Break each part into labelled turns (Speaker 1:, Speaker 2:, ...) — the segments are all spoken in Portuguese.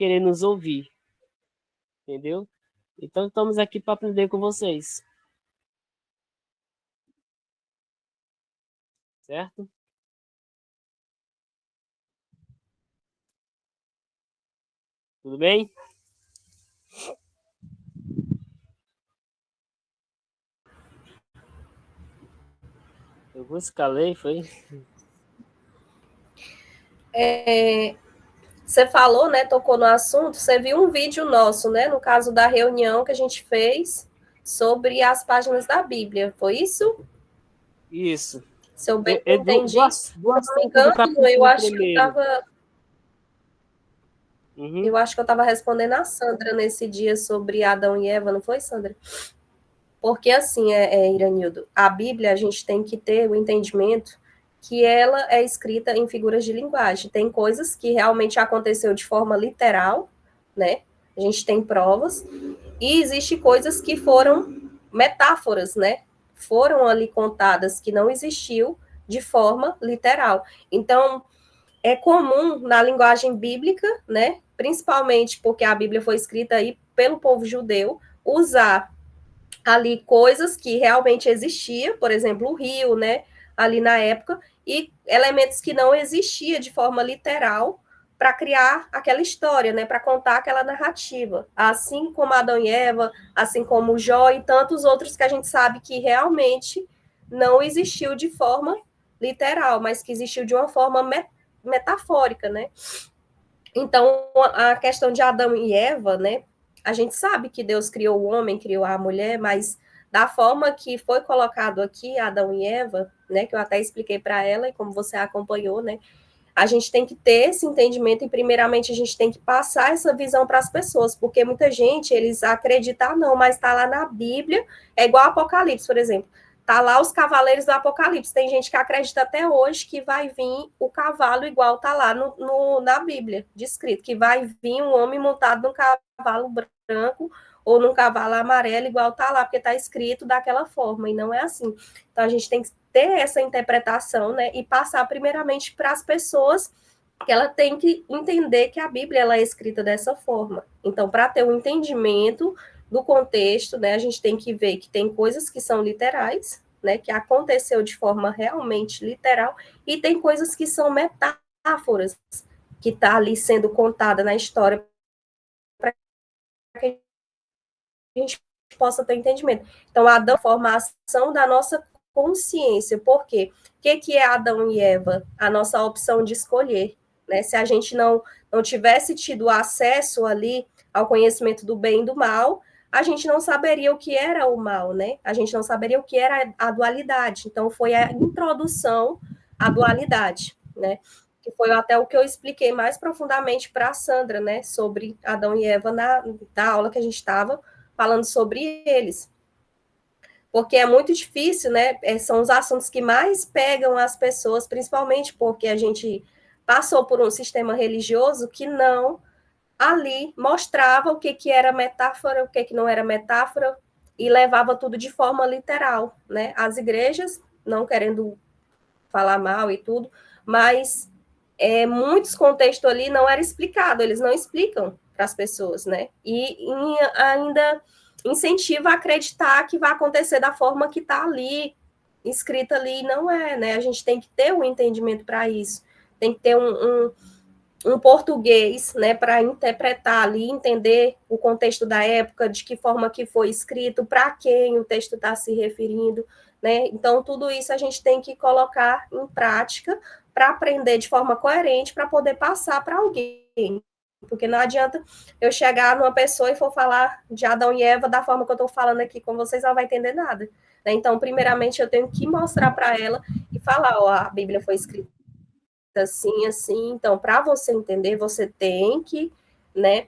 Speaker 1: querer nos ouvir, entendeu? Então estamos aqui para aprender com vocês, certo? Tudo bem? Eu vou escalei, foi?
Speaker 2: Você falou, né, tocou no assunto, você viu um vídeo nosso, né, no caso da reunião que a gente fez sobre as páginas da Bíblia, foi isso?
Speaker 1: Isso.
Speaker 2: Se eu bem
Speaker 1: Do, do,
Speaker 2: entendi, se
Speaker 1: do
Speaker 2: eu não me
Speaker 1: assunto do
Speaker 2: engano, eu
Speaker 1: capítulo
Speaker 2: acho que eu
Speaker 1: primeiro.
Speaker 2: estava
Speaker 1: Uhum.
Speaker 2: eu acho que eu estava respondendo a Sandra nesse dia sobre Adão e Eva, não foi, Sandra? Porque assim, Iranildo, a Bíblia a gente tem que ter o entendimento que ela é escrita em figuras de linguagem. Tem coisas que realmente aconteceu de forma literal, né? A gente tem provas, e existe coisas que foram metáforas, né? Foram ali contadas que não existiu de forma literal. Então, é comum na linguagem bíblica, né? Principalmente porque a Bíblia foi escrita aí pelo povo judeu, usar ali coisas que realmente existiam, por exemplo, o rio, né, ali na época, e elementos que não existiam de forma literal para criar aquela história, né, para contar aquela narrativa. Assim como Adão e Eva, assim como Jó e tantos outros que a gente sabe que realmente não existiu de forma literal, mas que existiu de uma forma metafórica, né? Então, a questão de Adão e Eva, né? A gente sabe que Deus criou o homem, criou a mulher, mas da forma que foi colocado aqui, Adão e Eva, né? Que eu até expliquei para ela e como você acompanhou, né? A gente tem que ter esse entendimento e, primeiramente, a gente tem que passar essa visão para as pessoas, porque muita gente, eles acreditam, não, mas está lá na Bíblia, é igual Apocalipse, por exemplo. Tá lá os cavaleiros do Apocalipse. Tem gente que acredita até hoje que vai vir o cavalo igual tá lá na Bíblia, descrito, que vai vir um homem montado num cavalo branco ou num cavalo amarelo igual tá lá, porque tá escrito daquela forma, e não é assim. Então a gente tem que ter essa interpretação, né, e passar primeiramente para as pessoas que ela tem que entender que a Bíblia ela é escrita dessa forma. Então, para ter um entendimento do contexto, né, a gente tem que ver que tem coisas que são literais, né, que aconteceu de forma realmente literal, e tem coisas que são metáforas, que está ali sendo contada na história para que a gente possa ter entendimento. Então, a formação da nossa consciência, por quê? O que é Adão e Eva? A nossa opção de escolher, né? Se a gente não tivesse tido acesso ali ao conhecimento do bem e do mal, a gente não saberia o que era o mal, né? A gente não saberia o que era a dualidade. Então, foi a introdução à dualidade, né? Que foi até o que eu expliquei mais profundamente para a Sandra, né? Sobre Adão e Eva na aula que a gente estava falando sobre eles. Porque é muito difícil, né? São os assuntos que mais pegam as pessoas, principalmente porque a gente passou por um sistema religioso que não ali mostrava o que era metáfora, o que não era metáfora, e levava tudo de forma literal, né? As igrejas, não querendo falar mal e tudo, mas muitos contextos ali não era explicado, eles não explicam para as pessoas, né? E ainda incentiva a acreditar que vai acontecer da forma que está ali, escrita ali, e não é, né? A gente tem que ter um entendimento para isso, tem que ter um português, né, para interpretar ali, entender o contexto da época, de que forma que foi escrito, para quem o texto está se referindo, né? Então, tudo isso a gente tem que colocar em prática para aprender de forma coerente, para poder passar para alguém. Porque não adianta eu chegar numa pessoa e for falar de Adão e Eva da forma que eu estou falando aqui com vocês, ela não vai entender nada. Né? Então, primeiramente, eu tenho que mostrar para ela e falar, ó, a Bíblia foi escrita assim, assim. Então, para você entender, você tem que, né,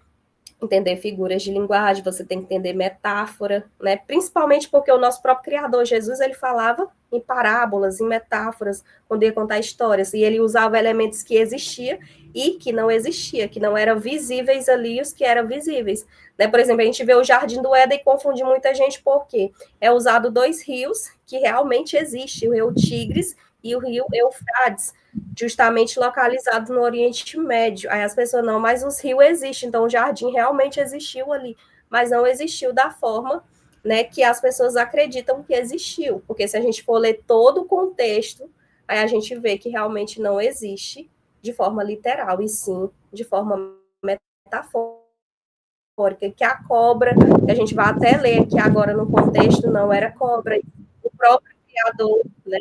Speaker 2: entender figuras de linguagem, você tem que entender metáfora, né? Principalmente porque o nosso próprio Criador, Jesus, ele falava em parábolas, em metáforas, quando ia contar histórias, e ele usava elementos que existiam e que não existia, que não eram visíveis ali, os que eram visíveis. Né? Por exemplo, a gente vê o Jardim do Éden e confunde muita gente porque é usado dois rios que realmente existem, o rio Tigres e o rio Eufrates, justamente localizado no Oriente Médio. Aí as pessoas, não, mas os rios existem, então o jardim realmente existiu ali, mas não existiu da forma, né, que as pessoas acreditam que existiu, porque se a gente for ler todo o contexto, aí a gente vê que realmente não existe de forma literal, e sim de forma metafórica, que a cobra, que a gente vai até ler aqui agora no contexto, não era cobra, o próprio criador, né,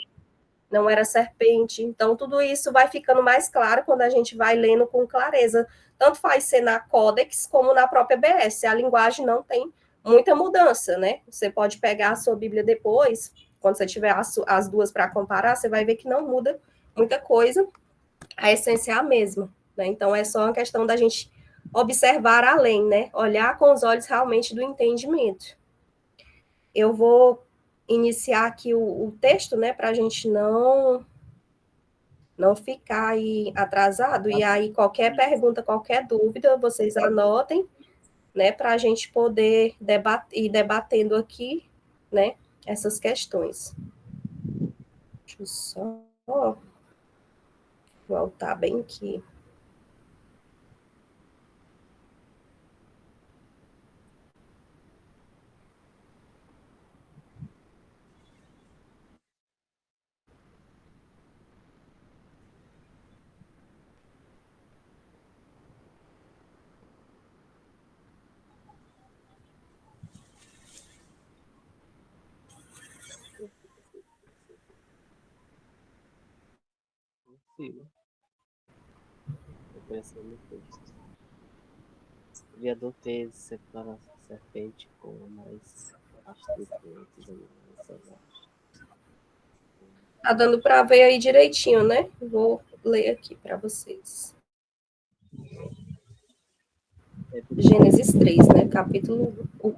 Speaker 2: não era serpente. Então, tudo isso vai ficando mais claro quando a gente vai lendo com clareza. Tanto faz ser na Codex como na própria BS. A linguagem não tem muita mudança, né? Você pode pegar a sua Bíblia depois, quando você tiver as duas para comparar, você vai ver que não muda muita coisa. A essência é a mesma, né? Então, é só uma questão da gente observar além, né? Olhar com os olhos realmente do entendimento. Eu vou iniciar aqui o texto, né, para a gente não ficar aí atrasado. E aí, qualquer pergunta, qualquer dúvida, vocês anotem, né, para a gente poder ir debatendo aqui, né, essas questões. Deixa eu só voltar bem aqui.
Speaker 1: Sim, eu pensei no texto. O Criador fez separar a serpente com a mais astuta entre os animais selvagens.
Speaker 2: Tá dando para ver aí direitinho, né? Vou ler aqui para vocês. Gênesis 3, né? Capítulo 1.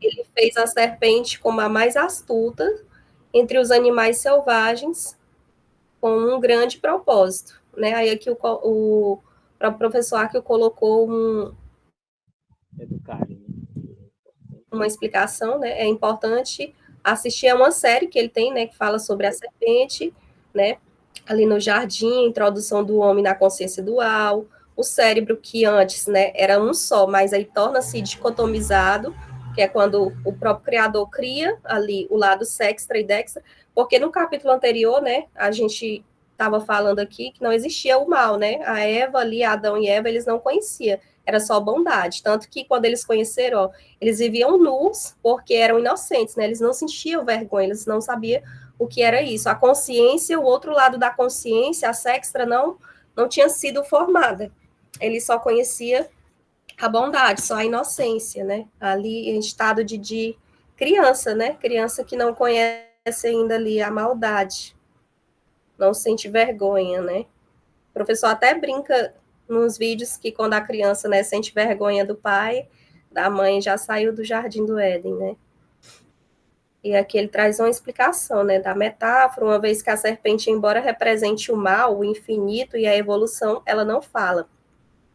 Speaker 2: Ele fez a serpente como a mais astuta entre os animais selvagens, com um grande propósito, né? Aí aqui o professor Akio colocou
Speaker 1: Educar, né?
Speaker 2: uma explicação, né? É importante assistir a uma série que ele tem, né? Que fala sobre a serpente, né? Ali no jardim, a introdução do homem na consciência dual, o cérebro que antes, né, era um só, mas aí torna-se dicotomizado, que é quando o próprio criador cria ali o lado sextra e dextra, porque no capítulo anterior, né, a gente estava falando aqui que não existia o mal, né? A Eva ali, Adão e Eva, eles não conheciam, era só bondade, tanto que quando eles conheceram, ó, eles viviam nus porque eram inocentes, né? Eles não sentiam vergonha, eles não sabiam o que era isso. A consciência, o outro lado da consciência, a sextra, não tinha sido formada. Ele só conhecia a bondade, só a inocência, né? Ali em estado de criança, né? Criança que não conhece ainda ali a maldade, não sente vergonha, né? O professor até brinca nos vídeos que quando a criança, né, sente vergonha do pai, da mãe, já saiu do jardim do Éden, né? E aqui ele traz uma explicação, né, da metáfora, uma vez que a serpente, embora represente o mal, o infinito e a evolução, ela não fala.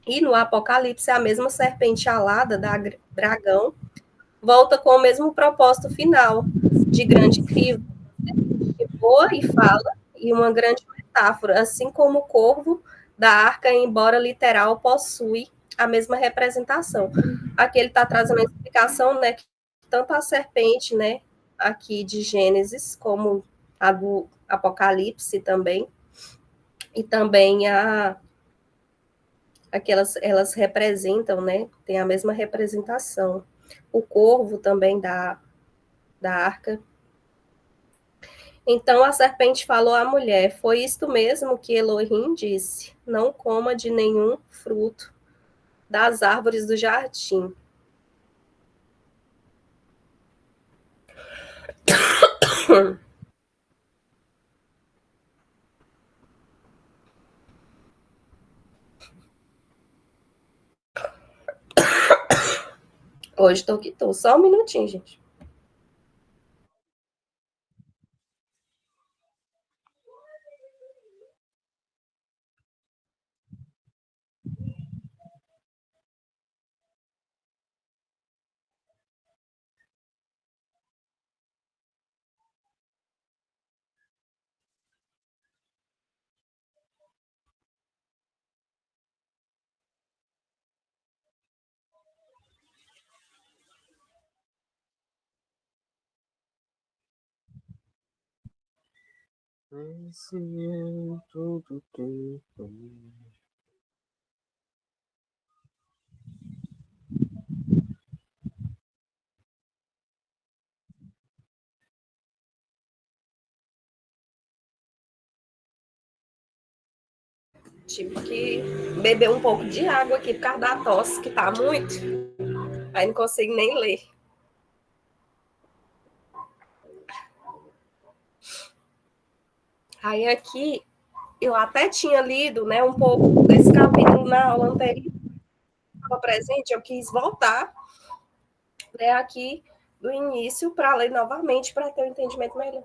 Speaker 2: E no Apocalipse, a mesma serpente alada, da dragão, volta com o mesmo propósito final, de grande crivo, que voa e fala, e uma grande metáfora, assim como o corvo da arca, embora literal, possui a mesma representação. Aqui ele está trazendo a explicação, né, que tanto a serpente, né, aqui de Gênesis, como a do Apocalipse também, e também aquelas elas representam, né, tem a mesma representação. O corvo também da arca. Então a serpente falou à mulher: foi isto mesmo que Elohim disse: não coma de nenhum fruto das árvores do jardim. Hoje estou que estou. Só um minutinho, gente.
Speaker 1: Conhecimento do tempo.
Speaker 2: Tive que beber um pouco de água aqui por causa da tosse, que tá muito. Aí não consigo nem ler. Aí aqui eu até tinha lido, né, um pouco desse capítulo na aula anterior, estava presente, eu quis voltar, né, aqui do início para ler novamente, para ter um entendimento melhor.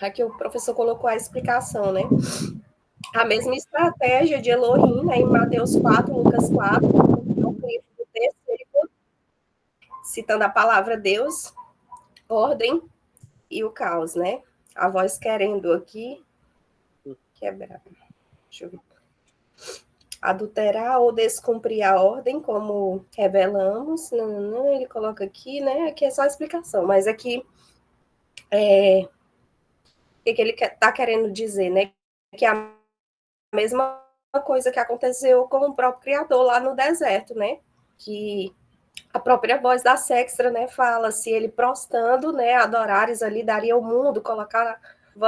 Speaker 2: Aqui o professor colocou a explicação, né? A mesma estratégia de Elohim, né, em Mateus 4, Lucas 4, no livro do terceiro, citando a palavra Deus, ordem e o caos, né? A voz querendo aqui quebrar. Deixa eu ver. Adulterar ou descumprir a ordem, como revelamos. Não, ele coloca aqui, né? Aqui é só a explicação, mas aqui o que ele está querendo dizer, né? Que é a mesma coisa que aconteceu com o próprio Criador lá no deserto, né? Que a própria voz da Sextra, né, fala se ele prostando, né, adorares ali, daria o mundo, colocava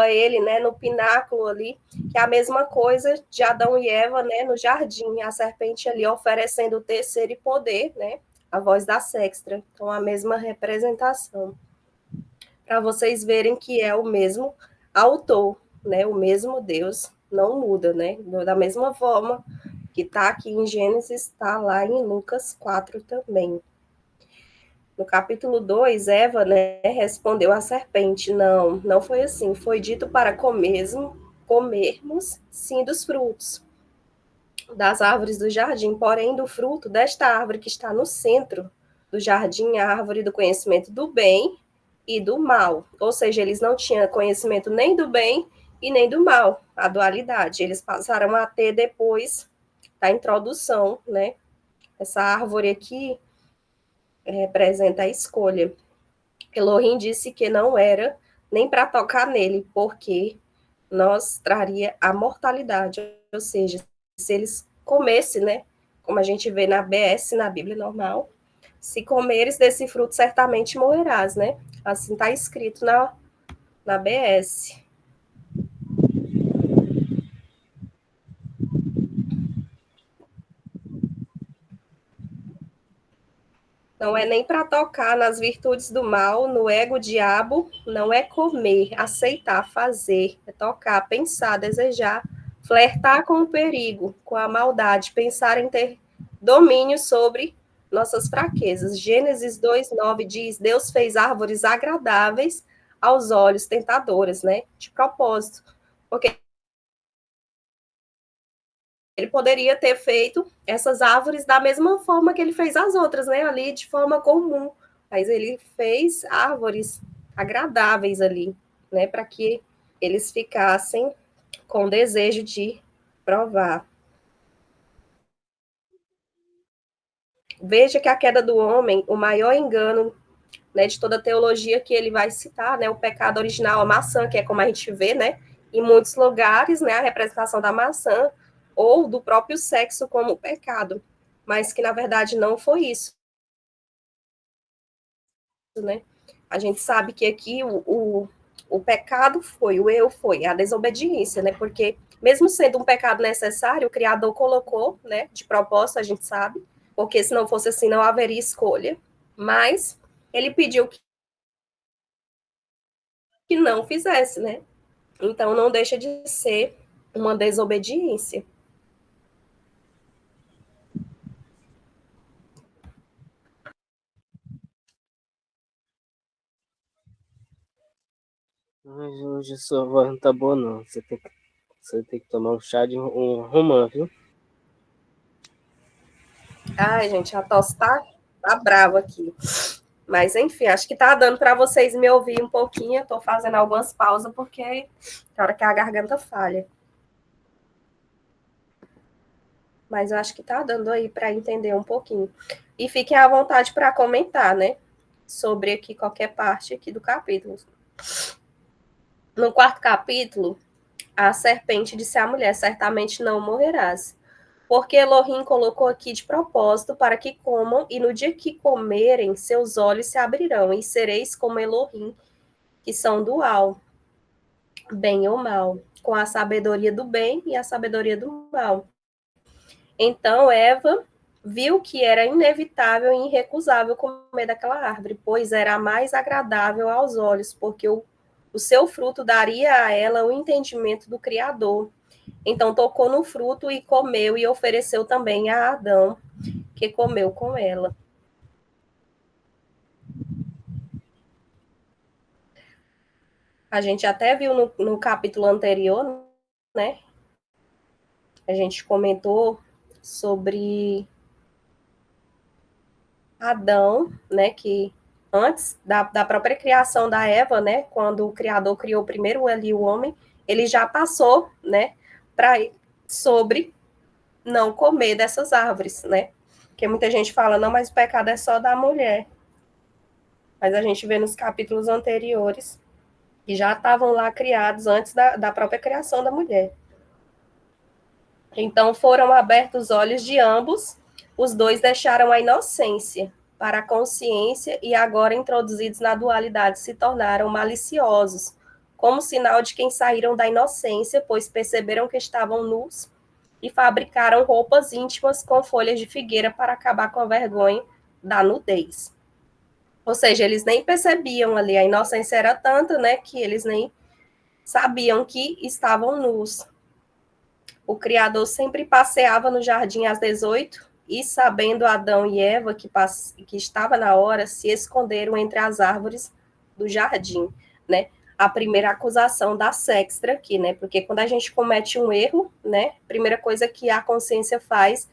Speaker 2: ele, né, no pináculo ali, que é a mesma coisa de Adão e Eva, né, no jardim, a serpente ali oferecendo o terceiro e poder, né, a voz da Sextra, então a mesma representação, para vocês verem que é o mesmo autor, né, o mesmo Deus, não muda, né, da mesma forma que está aqui em Gênesis, está lá em Lucas 4 também. No capítulo 2, Eva, né, respondeu à serpente: não foi assim. Foi dito para comermos, sim, dos frutos das árvores do jardim, porém do fruto desta árvore que está no centro do jardim, a árvore do conhecimento do bem e do mal. Ou seja, eles não tinham conhecimento nem do bem e nem do mal, a dualidade. Eles passaram a ter depois da introdução, né? Essa árvore aqui representa a escolha. Elohim disse que não era nem para tocar nele, porque nós traria a mortalidade, ou seja, se eles comessem, né, como a gente vê na BS, na Bíblia normal, se comeres desse fruto, certamente morrerás, né? Assim está escrito na BS. Não é nem para tocar nas virtudes do mal, no ego diabo, não é comer, aceitar, fazer, é tocar, pensar, desejar, flertar com o perigo, com a maldade, pensar em ter domínio sobre nossas fraquezas. Gênesis 2:9 diz: Deus fez árvores agradáveis aos olhos, tentadoras, né? De propósito. Porque ele poderia ter feito essas árvores da mesma forma que ele fez as outras, né? Ali de forma comum. Mas ele fez árvores agradáveis ali, né? Para que eles ficassem com desejo de provar. Veja que a queda do homem, o maior engano, né, de toda a teologia que ele vai citar, né, o pecado original, a maçã, que é como a gente vê, né, em muitos lugares, né, a representação da maçã, ou do próprio sexo como pecado, mas que na verdade não foi isso, né? A gente sabe que aqui o pecado foi, o eu foi, a desobediência, né? Porque mesmo sendo um pecado necessário, o Criador colocou, né, de propósito, a gente sabe, porque se não fosse assim não haveria escolha, mas ele pediu que não fizesse, né? Então, não deixa de ser uma desobediência.
Speaker 1: Mas hoje sua voz não tá boa, não. Você tem que tomar um chá de um romã, viu?
Speaker 2: Ai, gente, a tosse tá brava aqui. Mas, enfim, acho que tá dando para vocês me ouvir um pouquinho. Eu tô fazendo algumas pausas, porque é hora que a garganta falha. Mas eu acho que tá dando aí para entender um pouquinho. E fiquem à vontade para comentar, né? sobre aqui qualquer parte aqui do capítulo. No quarto capítulo, a serpente disse à mulher: certamente não morrerás. Porque Elohim colocou aqui de propósito para que comam, e no dia que comerem, seus olhos se abrirão, e sereis como Elohim, que são dual, bem ou mal, com a sabedoria do bem e a sabedoria do mal. Então Eva viu que era inevitável e irrecusável comer daquela árvore, pois era a mais agradável aos olhos, porque o seu fruto daria a ela o entendimento do Criador. Então tocou no fruto e comeu, e ofereceu também a Adão, que comeu com ela. A gente até viu no capítulo anterior, né? A gente comentou sobre Adão, né? Que antes da própria criação da Eva, né? Quando o Criador criou primeiro ali o homem, ele já passou, né? Sobre não comer dessas árvores, né? Porque muita gente fala, não, mas o pecado é só da mulher. Mas a gente vê nos capítulos anteriores que já estavam lá criados antes da própria criação da mulher. Então foram abertos os olhos de ambos, os dois deixaram a inocência para a consciência e agora introduzidos na dualidade se tornaram maliciosos, como sinal de quem saíram da inocência, pois perceberam que estavam nus e fabricaram roupas íntimas com folhas de figueira para acabar com a vergonha da nudez. Ou seja, eles nem percebiam ali, a inocência era tanta, né, que eles nem sabiam que estavam nus. O Criador sempre passeava no jardim às 18, e sabendo Adão e Eva que estava na hora, se esconderam entre as árvores do jardim, né? A primeira acusação da sextra aqui, né? Porque quando a gente comete um erro, né? A primeira coisa que a consciência faz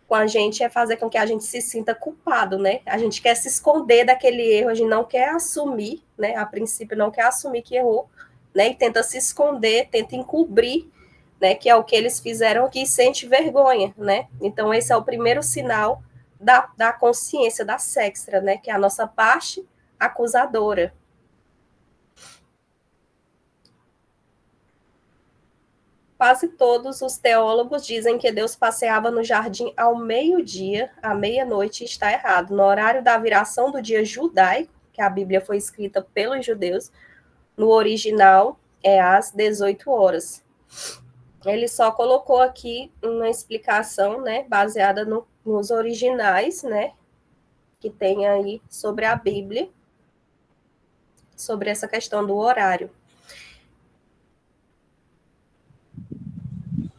Speaker 2: com a gente é fazer com que a gente se sinta culpado, né? A gente quer se esconder daquele erro, a gente não quer assumir, né? A princípio não quer assumir que errou, né? E tenta se esconder, tenta encobrir, né? Que é o que eles fizeram aqui, e sente vergonha, né? Então esse é o primeiro sinal da consciência, da sextra, né? Que é a nossa parte acusadora. Quase todos os teólogos dizem que Deus passeava no jardim ao meio-dia, à meia-noite, e está errado. No horário da viração do dia judaico, que a Bíblia foi escrita pelos judeus, no original é às 18 horas. Ele só colocou aqui uma explicação, né, baseada nos originais, né, que tem aí sobre a Bíblia, sobre essa questão do horário.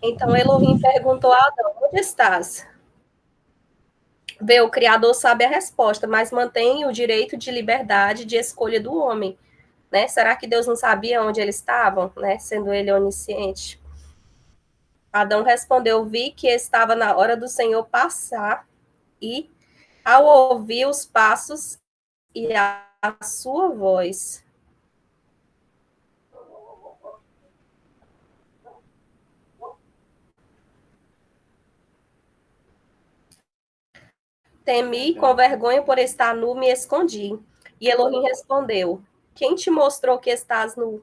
Speaker 2: Então Elohim perguntou a Adão: onde estás? Vê, o Criador sabe a resposta, mas mantém o direito de liberdade de escolha do homem, né? Será que Deus não sabia onde eles estavam, né? Sendo ele onisciente. Adão respondeu: vi que estava na hora do Senhor passar, e ao ouvir os passos e a sua voz, temi, com vergonha por estar nu, me escondi. E Elohim respondeu: quem te mostrou que estás nu?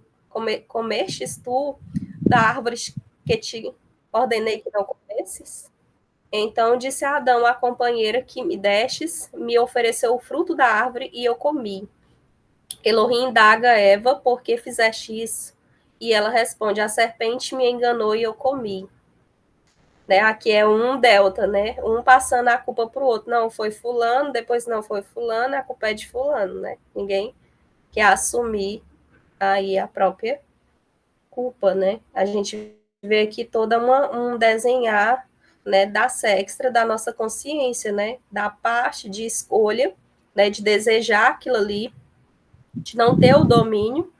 Speaker 2: Comestes tu da árvore que te ordenei que não comesses? Então disse a Adão: a companheira que me destes me ofereceu o fruto da árvore e eu comi. Elohim indaga Eva: por que fizeste isso? E ela responde: a serpente me enganou e eu comi. Né? Aqui é um delta, né? Um passando a culpa para o outro. Não, foi fulano, depois não foi fulano, a culpa é de fulano, né? Ninguém quer assumir aí a própria culpa, né? A gente vê aqui toda um desenhar, né, da sextra da nossa consciência, né? Da parte de escolha, né, de desejar aquilo ali, de não ter o domínio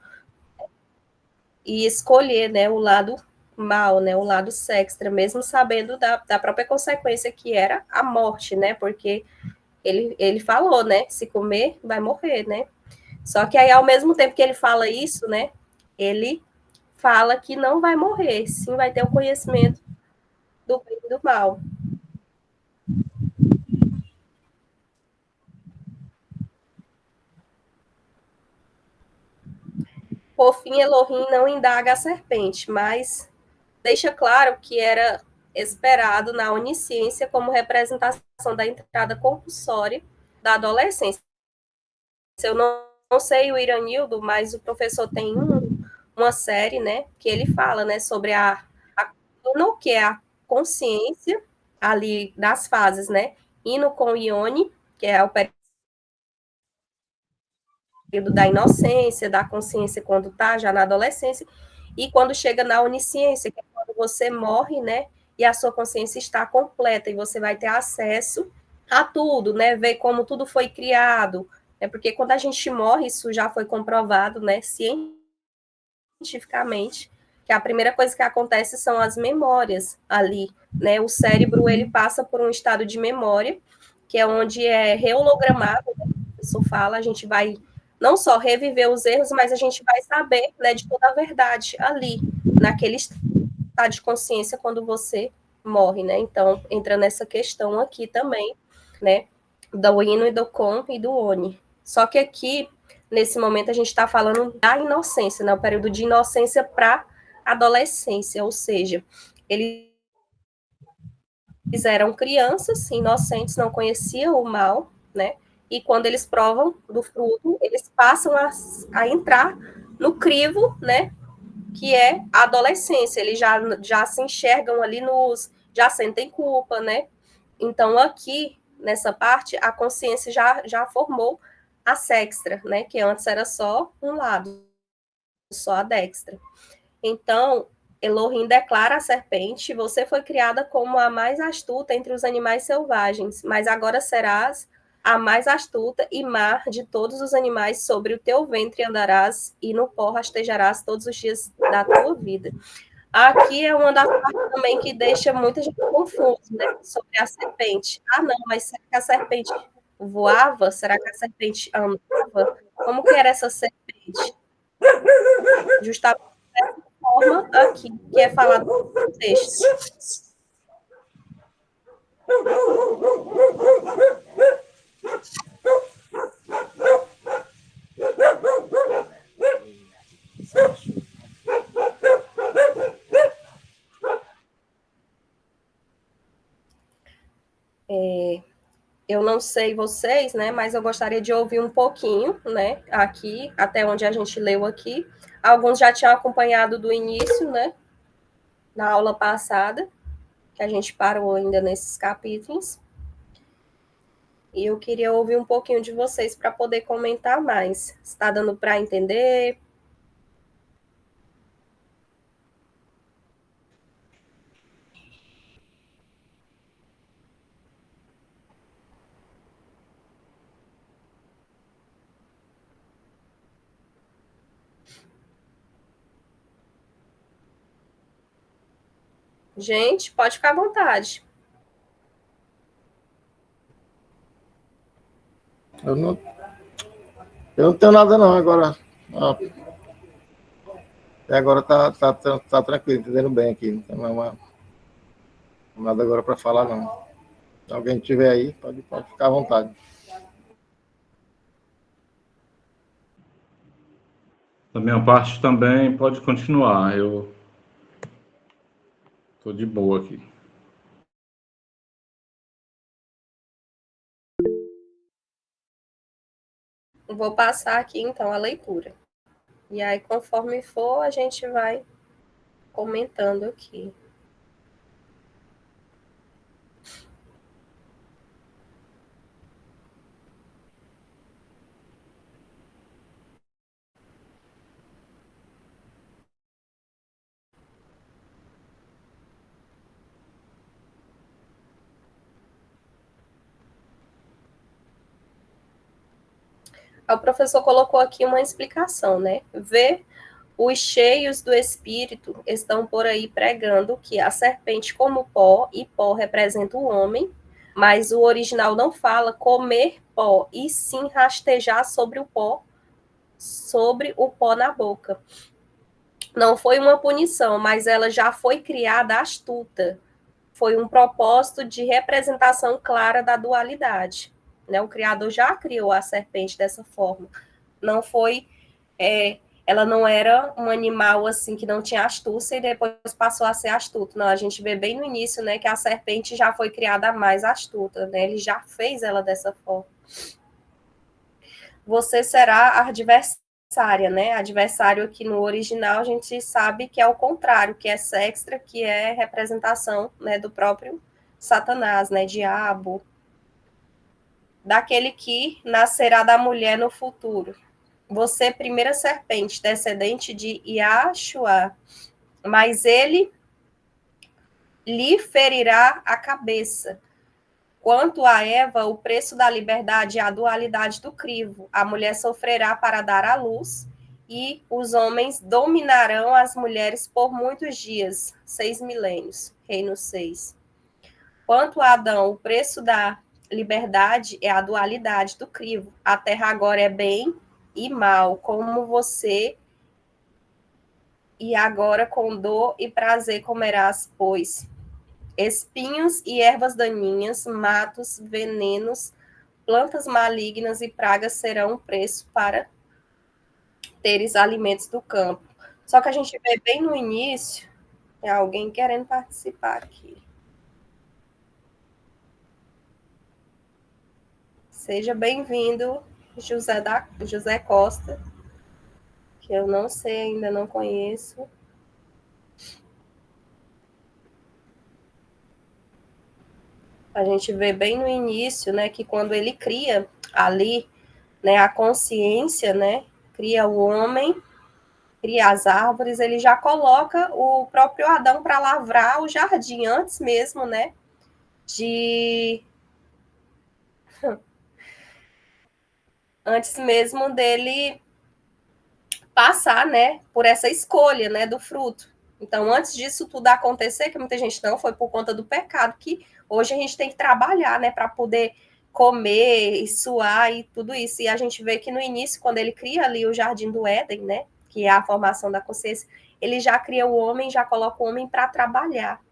Speaker 2: e escolher, né, o lado mal, né, o lado sextra, mesmo sabendo da própria consequência que era a morte, né, porque ele falou, né, se comer, vai morrer, né, só que aí, ao mesmo tempo que ele fala isso, né, ele fala que não vai morrer, sim vai ter o conhecimento do bem e do mal. Por fim, Elohim não indaga a serpente, mas deixa claro que era esperado na onisciência como representação da entrada compulsória da adolescência. Eu não sei o Iranildo, mas o professor tem uma série, né, que ele fala, né, sobre no que é a consciência ali das fases, né, indo com Ione, que é o período da inocência, da consciência quando está já na adolescência, e quando chega na onisciência, que é quando você morre, né, e a sua consciência está completa, e você vai ter acesso a tudo, né, ver como tudo foi criado, né, porque quando a gente morre, isso já foi comprovado, né, cientificamente, que a primeira coisa que acontece são as memórias ali, né, o cérebro, ele passa por um estado de memória, que é onde é reologramado, né, o professor fala, a gente vai não só reviver os erros, mas a gente vai saber, né, de toda a verdade ali, naquele estado de consciência quando você morre, né? Então, entra nessa questão aqui também, né, do Ino e do Com e do Oni. Só que aqui, nesse momento, a gente está falando da inocência, né, o período de inocência para adolescência, ou seja, eles eram crianças, inocentes, não conheciam o mal, né? E quando eles provam do fruto, eles passam a entrar no crivo, né? Que é a adolescência. Eles já se enxergam ali já sentem culpa, né? Então, aqui, nessa parte, a consciência já formou a sextra, né? Que antes era só um lado, só a dextra. Então, Elohim declara à serpente: você foi criada como a mais astuta entre os animais selvagens, mas agora serás a mais astuta e má de todos os animais. Sobre o teu ventre andarás e no pó rastejarás todos os dias da tua vida. Aqui é uma das partes também que deixa muita gente confusa, né, sobre a serpente. Ah, não, mas será que a serpente voava? Será que a serpente andava? Como que era essa serpente? Justamente dessa forma aqui, que é falado no texto. Eu não sei vocês, né, mas eu gostaria de ouvir um pouquinho, né, aqui, até onde a gente leu aqui. Alguns já tinham acompanhado do início, né, na aula passada, que a gente parou ainda nesses capítulos. E eu queria ouvir um pouquinho de vocês para poder comentar mais. Está dando para entender? Gente, pode ficar à vontade.
Speaker 3: Eu não, eu não tenho nada não agora. Até agora tá tranquilo, entendendo bem aqui. Não tem nada agora para falar, não. Se alguém tiver aí, pode ficar à vontade.
Speaker 4: Da minha parte também pode continuar. Eu tô de boa aqui.
Speaker 2: Vou passar aqui, então, a leitura. E aí, conforme for, a gente vai comentando aqui. O professor colocou aqui uma explicação, né? Vê, os cheios do espírito estão por aí pregando que a serpente como pó, e pó representa o homem, mas o original não fala comer pó, e sim rastejar sobre o pó na boca. Não foi uma punição, mas ela já foi criada astuta. Foi um propósito de representação clara da dualidade. Né? O Criador já criou a serpente dessa forma. Não foi ela não era um animal assim que não tinha astúcia e depois passou a ser astuto. Não, a gente vê bem no início, né, que a serpente já foi criada mais astuta, né? Ele já fez ela dessa forma. Você será adversária, né? Adversário aqui no original a gente sabe que é o contrário, que é sextra, que é representação, né, do próprio Satanás, né, diabo, daquele que nascerá da mulher no futuro. Você, primeira serpente, descendente de Yahshua, mas ele lhe ferirá a cabeça. Quanto a Eva, o preço da liberdade é a dualidade do crivo. A mulher sofrerá para dar à luz, e os homens dominarão as mulheres por muitos dias, 6 milênios. Reino 6. Quanto a Adão, o preço da liberdade é a dualidade do crivo. A terra agora é bem e mal, como você, e agora com dor e prazer comerás, pois espinhos e ervas daninhas, matos, venenos, plantas malignas e pragas serão um preço para teres alimentos do campo. Só que a gente vê bem no início, tem alguém querendo participar aqui. Seja bem-vindo, José Costa, que eu não sei, ainda não conheço. A gente vê bem no início, né, que quando ele cria ali, né, a consciência, né, cria o homem, cria as árvores, ele já coloca o próprio Adão para lavrar o jardim antes mesmo, né, antes mesmo dele passar, né, por essa escolha, né, do fruto. Então, antes disso tudo acontecer, que muita gente não foi por conta do pecado, que hoje a gente tem que trabalhar, né, para poder comer e suar e tudo isso. E a gente vê que no início, quando ele cria ali o Jardim do Éden, né, que é a formação da consciência, ele já cria o homem, já coloca o homem para trabalhar,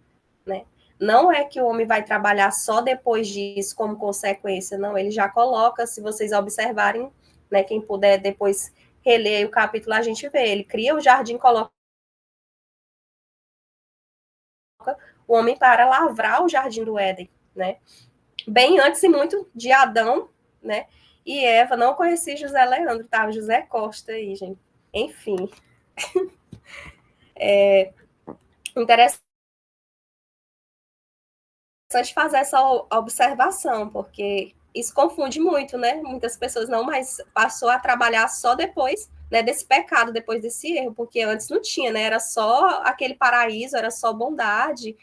Speaker 2: né? Não é que o homem vai trabalhar só depois disso como consequência, não, ele já coloca, se vocês observarem, né, quem puder depois reler o capítulo, a gente vê, ele cria o jardim, coloca o homem para lavrar o jardim do Éden, né? Bem antes e muito de Adão, né? E Eva, não conheci José Leandro, tá? José Costa aí, gente. Enfim. Interessante fazer essa observação, porque isso confunde muito, né? Muitas pessoas não, mas passou a trabalhar só depois, né, desse pecado, depois desse erro, porque antes não tinha, né? Era só aquele paraíso, era só bondade,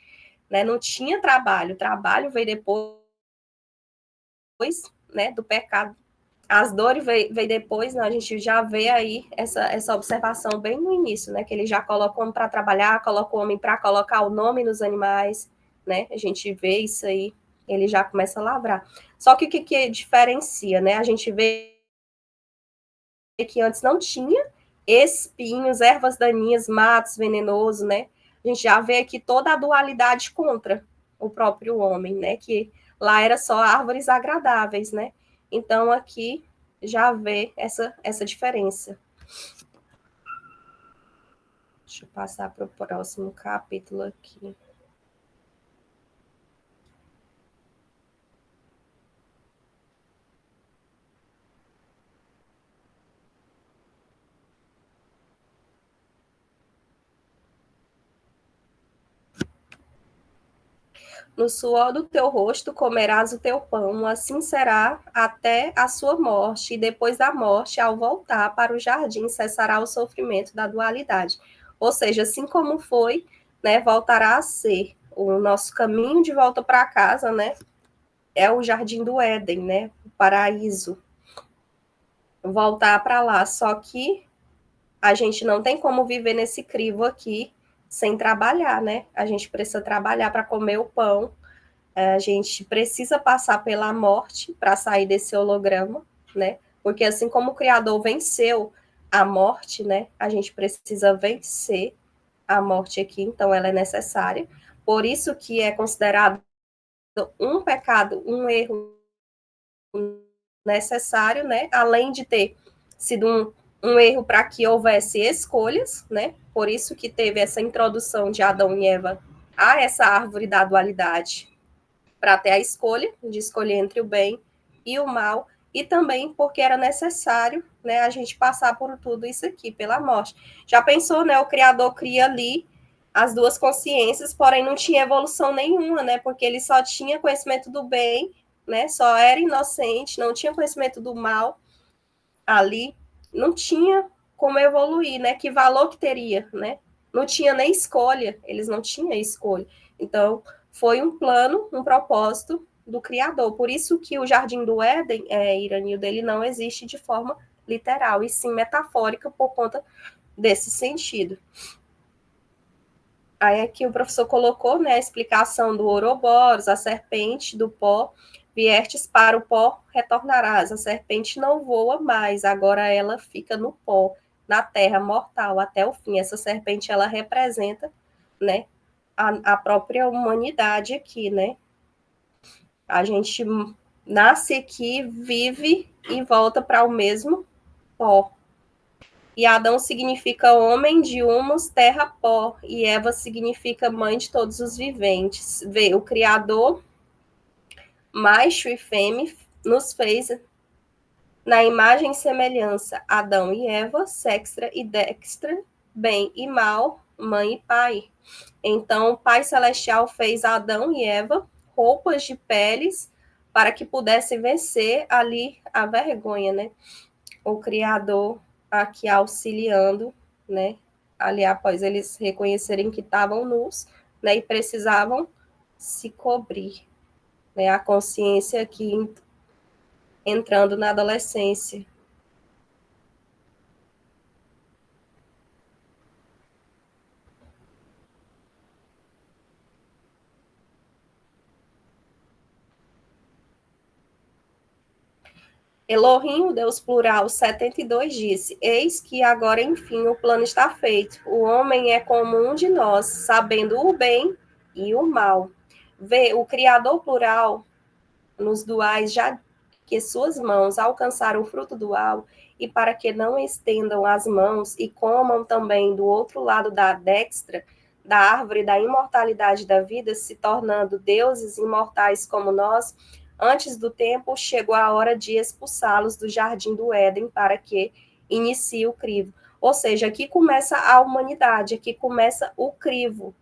Speaker 2: né? Não tinha trabalho. O trabalho veio depois, né, do pecado. As dores veio depois, né? A gente já vê aí essa observação bem no início, né? Que ele já coloca o homem para trabalhar, coloca o homem para colocar o nome nos animais, né? A gente vê isso aí, ele já começa a lavrar. Só que o que diferencia, né? A gente vê que antes não tinha espinhos, ervas daninhas, matos venenosos, né? A gente já vê aqui toda a dualidade contra o próprio homem, né? Que lá era só árvores agradáveis, né? Então aqui já vê essa diferença. Deixa eu passar para o próximo capítulo aqui. No suor do teu rosto comerás o teu pão, assim será até a sua morte, e depois da morte, ao voltar para o jardim, cessará o sofrimento da dualidade. Ou seja, assim como foi, né, voltará a ser. O nosso caminho de volta para casa, né, é o jardim do Éden, né, o paraíso. Voltar para lá, só que a gente não tem como viver nesse crivo aqui sem trabalhar, né? A gente precisa trabalhar para comer o pão. A gente precisa passar pela morte para sair desse holograma, né? Porque assim como o Criador venceu a morte, né? A gente precisa vencer a morte aqui, então ela é necessária. Por isso que é considerado um pecado, um erro necessário, né? Além de ter sido um erro para que houvesse escolhas, né? Por isso que teve essa introdução de Adão e Eva a essa árvore da dualidade, para ter a escolha de escolher entre o bem e o mal, e também porque era necessário, né, a gente passar por tudo isso aqui, pela morte. Já pensou, né, o Criador cria ali as duas consciências, porém não tinha evolução nenhuma, né, porque ele só tinha conhecimento do bem, né, só era inocente, não tinha conhecimento do mal ali, não tinha como evoluir, né, que valor que teria, né, não tinha nem escolha, eles não tinham escolha. Então, foi um plano, um propósito do Criador. Por isso que o Jardim do Éden, Iranildo, ele não existe de forma literal, e sim metafórica por conta desse sentido. Aí aqui o professor colocou, né, a explicação do Ouroboros, a serpente do pó, viestes para o pó, retornarás. A serpente não voa mais, agora ela fica no pó, na terra mortal, até o fim. Essa serpente, ela representa, né, a própria humanidade aqui, né? A gente nasce aqui, vive e volta para o mesmo pó. E Adão significa homem de humus, terra, pó. E Eva significa mãe de todos os viventes. Vê, o Criador, macho e fêmea, nos fez na imagem e semelhança. Adão e Eva, sextra e dextra, bem e mal, mãe e pai. Então, o Pai Celestial fez Adão e Eva roupas de peles para que pudessem vencer ali a vergonha, né? O Criador aqui auxiliando, né? Ali após eles reconhecerem que estavam nus, né? E precisavam se cobrir, né? A consciência aqui entrando na adolescência. Elohim, o Deus plural, 72, disse: Eis que agora, enfim, o plano está feito. O homem é como um de nós, sabendo o bem e o mal. Vê, o Criador plural, nos duais, já que suas mãos alcançaram o fruto dual, e para que não estendam as mãos e comam também do outro lado da dextra, da árvore da imortalidade da vida, se tornando deuses imortais como nós, antes do tempo chegou a hora de expulsá-los do jardim do Éden para que inicie o crivo. Ou seja, aqui começa a humanidade, aqui começa o crivo,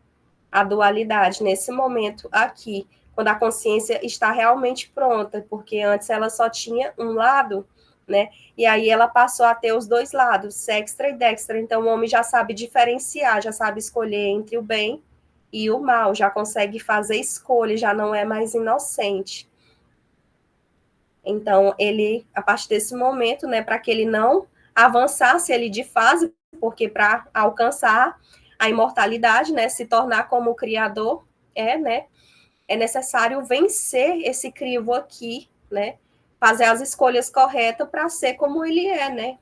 Speaker 2: a dualidade, nesse momento aqui, quando a consciência está realmente pronta, porque antes ela só tinha um lado, né? E aí ela passou a ter os dois lados, sextra e dextra. Então o homem já sabe diferenciar, já sabe escolher entre o bem e o mal, já consegue fazer escolha, já não é mais inocente. Então ele, a partir desse momento, né, para que ele não avançasse ele de fase, porque para alcançar a imortalidade, né, se tornar como o Criador, né, é necessário vencer esse crivo aqui, né, fazer as escolhas corretas para ser como ele é, né.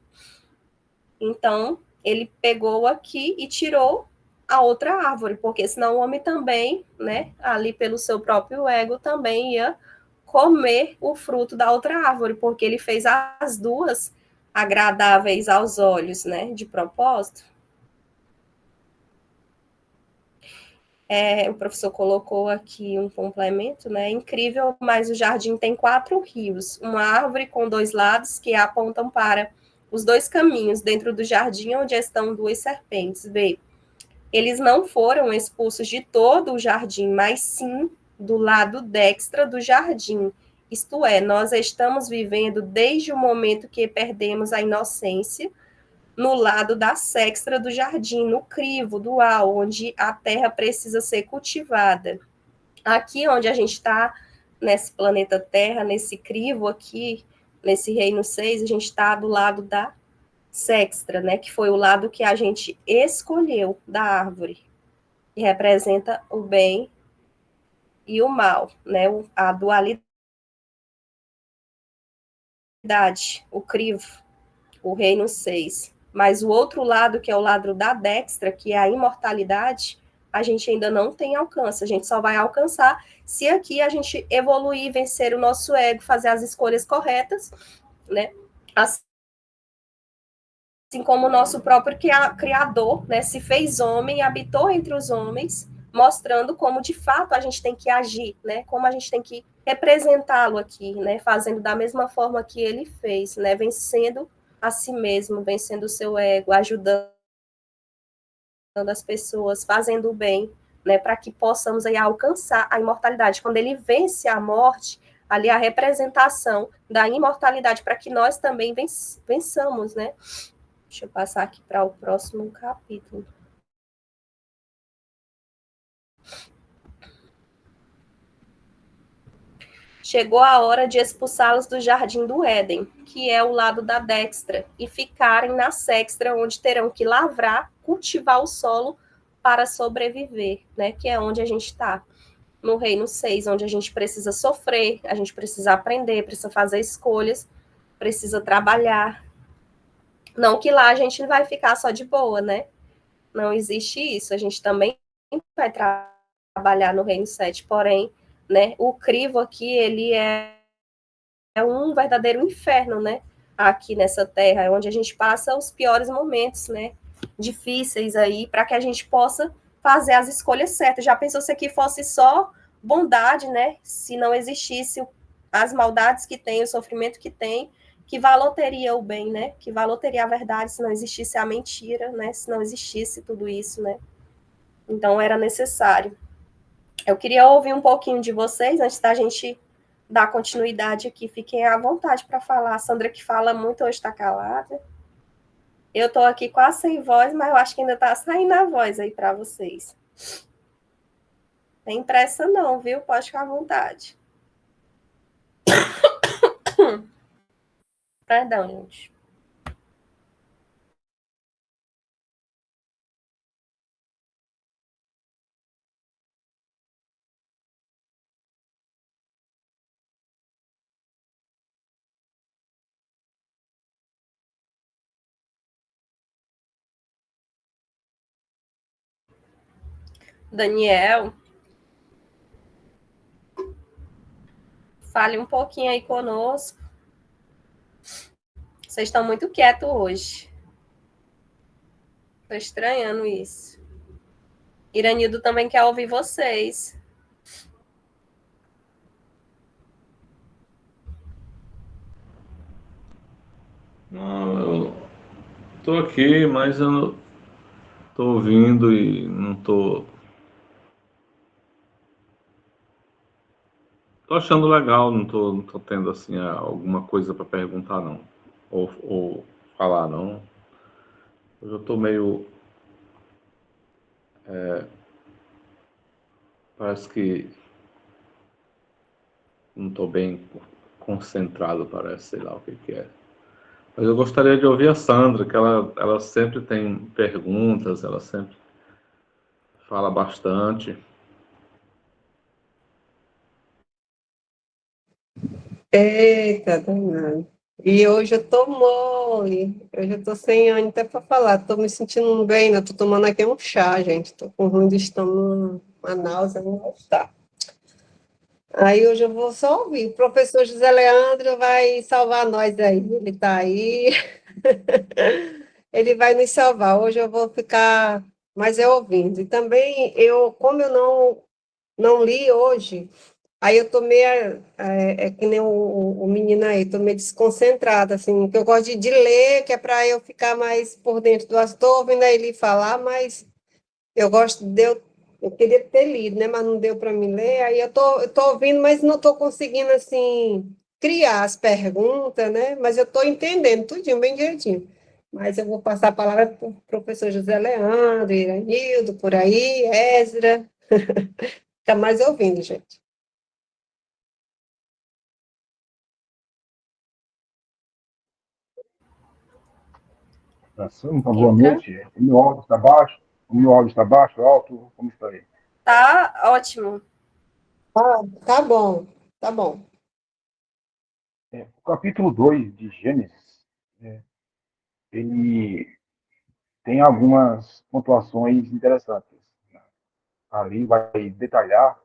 Speaker 2: Então, ele pegou aqui e tirou a outra árvore, porque senão o homem também, né, ali pelo seu próprio ego, também ia comer o fruto da outra árvore, porque ele fez as duas agradáveis aos olhos, né, de propósito. O professor colocou aqui um complemento, né? Incrível, mas o jardim tem 4 rios, uma árvore com 2 lados que apontam para os 2 caminhos dentro do jardim onde estão 2 serpentes. Vê, eles não foram expulsos de todo o jardim, mas sim do lado dextra do jardim. Isto é, nós estamos vivendo desde o momento que perdemos a inocência no lado da sextra do jardim, no crivo dual, onde a terra precisa ser cultivada. Aqui onde a gente está, nesse planeta Terra, nesse crivo aqui, nesse reino 6, a gente está do lado da sextra, né, que foi o lado que a gente escolheu da árvore, que representa o bem e o mal, né, a dualidade, o crivo, o reino 6. Mas o outro lado, que é o lado da dextra, que é a imortalidade, a gente ainda não tem alcance. A gente só vai alcançar se aqui a gente evoluir, vencer o nosso ego, fazer as escolhas corretas, né? Assim assim como o nosso próprio Criador, né, se fez homem e habitou entre os homens, mostrando como de fato a gente tem que agir, né, como a gente tem que representá-lo aqui, né, fazendo da mesma forma que ele fez, né, vencendo a si mesmo, vencendo o seu ego, ajudando as pessoas, fazendo o bem, né, para que possamos aí alcançar a imortalidade. Quando ele vence a morte, ali a representação da imortalidade, para que nós também vençamos, né? Deixa eu passar aqui para o próximo capítulo. Chegou a hora de expulsá-los do jardim do Éden, que é o lado da destra, e ficarem na sextra, onde terão que lavrar, cultivar o solo para sobreviver, né? Que é onde a gente está. No Reino 6, onde a gente precisa sofrer, a gente precisa aprender, precisa fazer escolhas, precisa trabalhar. Não que lá a gente vai ficar só de boa, né? Não existe isso. A gente também vai trabalhar no Reino 7, porém, né, o crivo aqui, ele é um verdadeiro inferno, né? Aqui nessa terra, onde a gente passa os piores momentos, né? Difíceis aí, para que a gente possa fazer as escolhas certas. Já pensou se aqui fosse só bondade, né? Se não existisse as maldades que tem, o sofrimento que valor teria o bem, né? Que valor teria a verdade se não existisse a mentira, né? Se não existisse tudo isso, né? Então era necessário. Eu queria ouvir um pouquinho de vocês antes da gente dar continuidade aqui. Fiquem à vontade para falar. A Sandra, que fala muito, hoje está calada. Eu estou aqui quase sem voz, mas eu acho que ainda está saindo a voz aí para vocês. Tem pressa não, viu? Pode ficar à vontade. Perdão, gente. Daniel, fale um pouquinho aí conosco. Vocês estão muito quietos hoje. Estou estranhando isso. Iranildo também quer ouvir vocês.
Speaker 4: Não, eu tô aqui, mas eu tô ouvindo e não tô. Tô achando legal, não tô tendo assim alguma coisa para perguntar não, ou falar não. Hoje eu tô meio, parece que não tô bem concentrado, parece, sei lá o que que é. Mas eu gostaria de ouvir a Sandra, que ela sempre tem perguntas, ela sempre fala bastante.
Speaker 5: Eita, danado. E hoje eu tô mole, hoje eu tô sem ânimo até para falar, tô me sentindo bem, né? Tô tomando aqui um chá, gente, tô com ruim de estômago, uma náusea, não gostar. Aí hoje eu vou só ouvir, o professor José Leandro vai salvar nós aí, ele tá aí, ele vai nos salvar, hoje eu vou ficar mais ouvindo. E também, como eu não li hoje, aí eu tô meio, que nem o menino aí, tô meio desconcentrada, assim, que eu gosto de ler, que é para eu ficar mais por dentro do assunto. Estou ouvindo a ele falar, mas eu gosto eu queria ter lido, né, mas não deu para me ler, aí eu tô ouvindo, mas não estou conseguindo, assim, criar as perguntas, né, mas eu estou entendendo tudinho, bem direitinho. Mas eu vou passar a palavra para o professor José Leandro, Iranildo, por aí, Ezra, está mais ouvindo, gente.
Speaker 3: Boa noite. O meu áudio está baixo? O meu áudio está baixo, alto? Como está aí?
Speaker 2: Tá ótimo.
Speaker 5: Ah, tá bom, tá bom.
Speaker 3: O capítulo 2 de Gênesis, ele tem algumas pontuações interessantes. Ali vai detalhar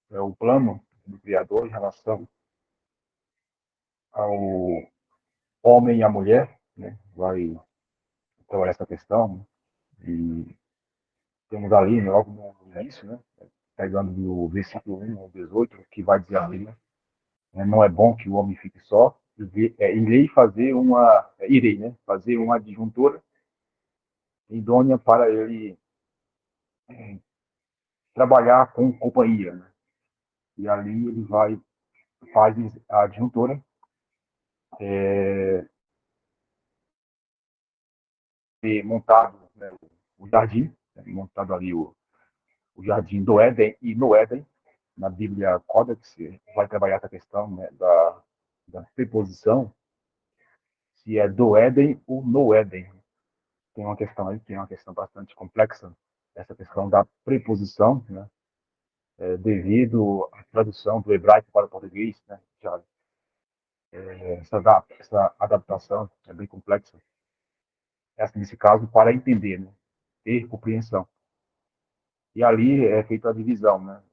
Speaker 3: o plano do Criador em relação ao homem e à mulher, né? Vai trabalhar essa questão, e temos ali, né, logo no início, né, pegando do versículo 1 ao 18, que vai dizer ali, né, não é bom que o homem fique só, irei fazer irei, né, fazer uma adjuntora idônea para ele trabalhar com companhia, né? E ali ele faz a adjuntora, montado, né, o jardim, né, montado ali o jardim do Éden, e no Éden, na Bíblia Codex, vai trabalhar essa questão, né, da preposição, se é do Éden ou no Éden. Tem uma questão aí, tem uma questão bastante complexa, essa questão da preposição, né, devido à tradução do hebraico para o português, né, já, essa adaptação é bem complexa. Nesse caso, para entender, né, ter compreensão. E ali é feita a divisão, né?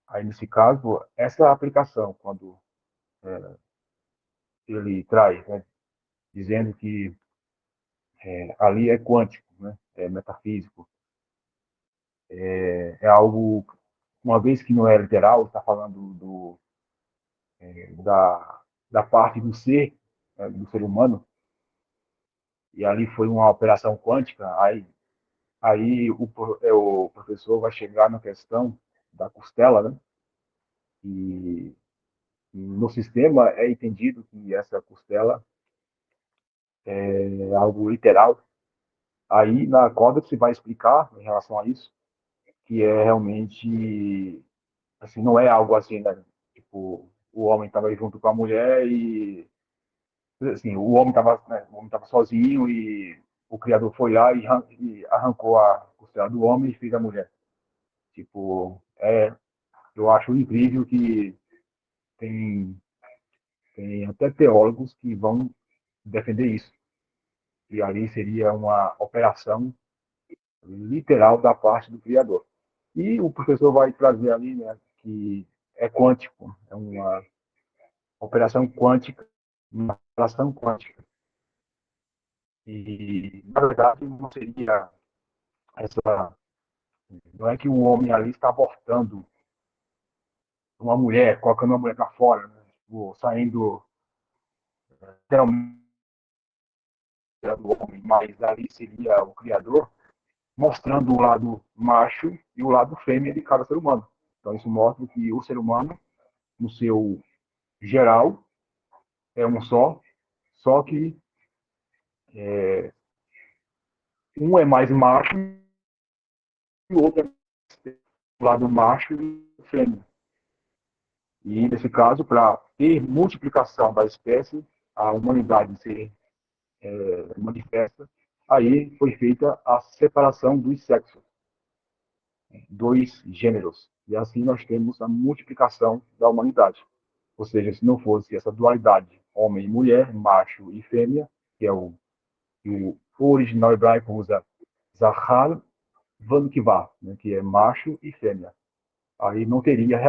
Speaker 3: Aí, nesse caso, essa aplicação, quando ele traz, né, dizendo que ali é quântico, né, é metafísico, é algo, uma vez que não é literal, está falando da parte do ser, né, do ser humano, e ali foi uma operação quântica, aí o professor vai chegar na questão da costela, né, e no sistema é entendido que essa costela é algo literal. Aí na Codex se vai explicar em relação a isso, que é realmente, assim, não é algo assim, né? Tipo, o homem estava junto com a mulher e, assim, o homem estava sozinho e o Criador foi lá e arrancou a costela do homem e fez a mulher. Tipo, eu acho incrível que tem, tem até teólogos que vão defender isso. E ali seria uma operação literal da parte do Criador. E o professor vai trazer ali, né, que é quântico, é uma operação quântica, uma operação quântica. E, na verdade, não seria essa. Não é que o homem ali está abortando uma mulher, colocando uma mulher para fora, né, tipo, saindo literalmente do homem, mas ali seria o Criador mostrando o lado macho e o lado fêmea de cada ser humano. Então, isso mostra que o ser humano, no seu geral, é um só que um é mais macho e o outro é o lado macho e fêmea. E, nesse caso, para ter multiplicação da espécie, a humanidade ser manifesta, aí foi feita a separação dos sexos, dois gêneros. E assim nós temos a multiplicação da humanidade. Ou seja, se não fosse essa dualidade, homem e mulher, macho e fêmea, que é o original hebraico usa Zahar Vankivá, né, que é macho e fêmea. Aí não teria,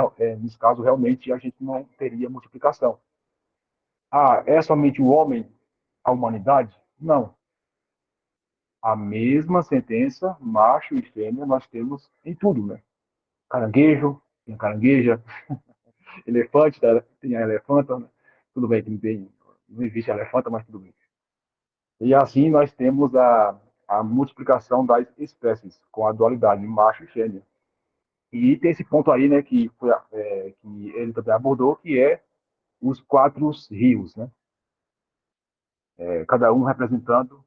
Speaker 3: nesse caso, realmente, a gente não teria multiplicação. Ah, é somente o homem, a humanidade? Não. A mesma sentença, macho e fêmea, nós temos em tudo, né? Caranguejo, tem carangueja, elefante, tem a elefanta, né? Tudo bem que não existe elefanta, mas tudo bem. E assim nós temos a multiplicação das espécies, com a dualidade macho e fêmea. E tem esse ponto aí, né, que ele também abordou, que é os quatro rios, né? Cada um representando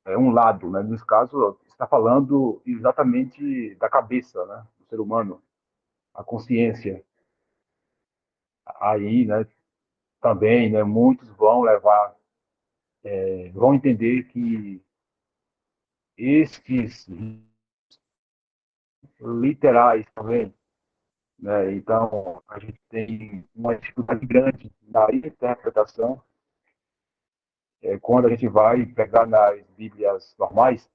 Speaker 3: um lado, né? Nesse caso, está falando exatamente da cabeça, né, do ser humano, a consciência. Aí, né, também, né, muitos vão entender que estes literais também, né? Então, a gente tem uma dificuldade grande na interpretação quando a gente vai pegar nas Bíblias normais,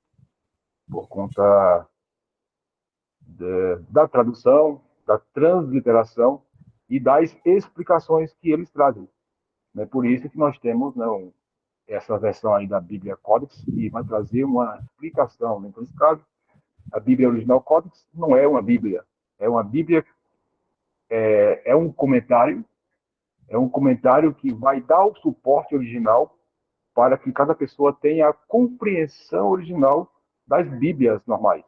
Speaker 3: por conta da tradução, da transliteração e das explicações que eles trazem. Né? Por isso que nós temos, né, essa versão aí da Bíblia Codex e vai trazer uma explicação. Então, nesse caso, a Bíblia Original Codex não é uma Bíblia, é uma Bíblia, é um comentário, que vai dar o suporte original para que cada pessoa tenha a compreensão original das Bíblias normais.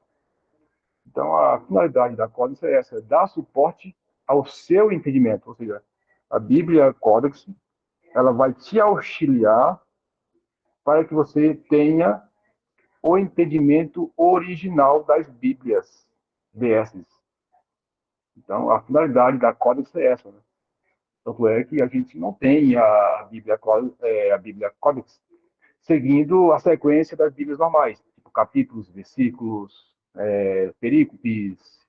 Speaker 3: Então, a finalidade da Codex é essa, dar suporte ao seu entendimento, ou seja, a Bíblia Codex, ela vai te auxiliar para que você tenha o entendimento original das Bíblias BS. Então, a finalidade da Codex é essa, né? Tanto é que a gente não tem a Bíblia Codex seguindo a sequência das Bíblias normais, tipo capítulos, versículos, perícopes,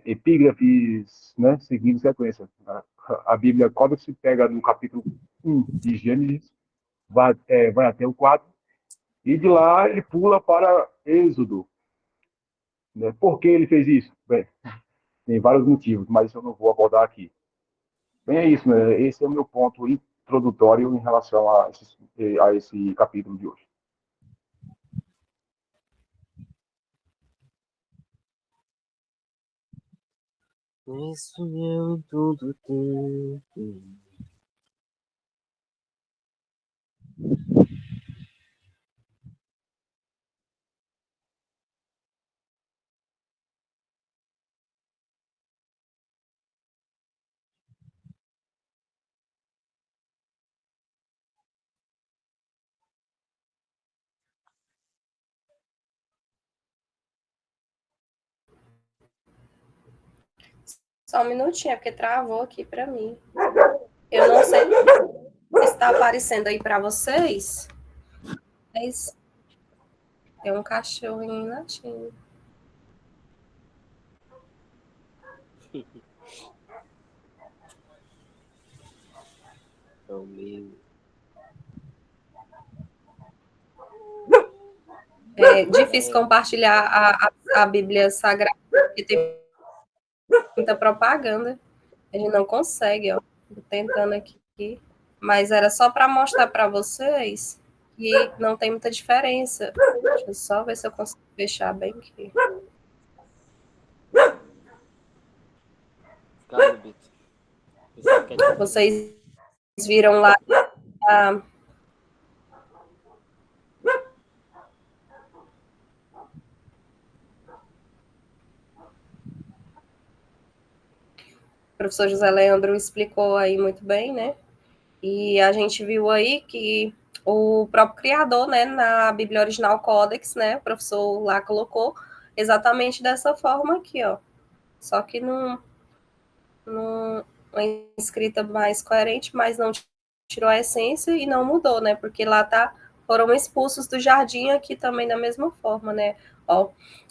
Speaker 3: epígrafes, né, seguindo sequência. A Bíblia Codex se pega no capítulo 1 de Gênesis, vai até o 4, e de lá ele pula para Êxodo. Né? Por que ele fez isso? Bem, tem vários motivos, mas eu não vou abordar aqui. Bem, é isso, né? Esse é o meu ponto introdutório em relação a esse capítulo de hoje.
Speaker 1: Isso eu tudo tenho.
Speaker 2: Só um minutinho, é porque travou aqui para mim. Eu não sei se está aparecendo aí para vocês, mas tem um cachorrinho latindo.
Speaker 1: É o meu.
Speaker 2: É difícil compartilhar a Bíblia Sagrada, porque tem muita propaganda. A gente não consegue, ó. Tô tentando aqui. Mas era só para mostrar para vocês que não tem muita diferença. Deixa eu só ver se eu consigo fechar bem aqui.
Speaker 1: Calma, Bito.
Speaker 2: Vocês viram lá a o professor José Leandro explicou aí muito bem, né? E a gente viu aí que o próprio criador, né, na Bíblia Original Codex, né, o professor lá colocou exatamente dessa forma aqui, ó. Só que numa escrita mais coerente, mas não tirou a essência e não mudou, né? Porque lá foram expulsos do jardim aqui também da mesma forma, né? Ó,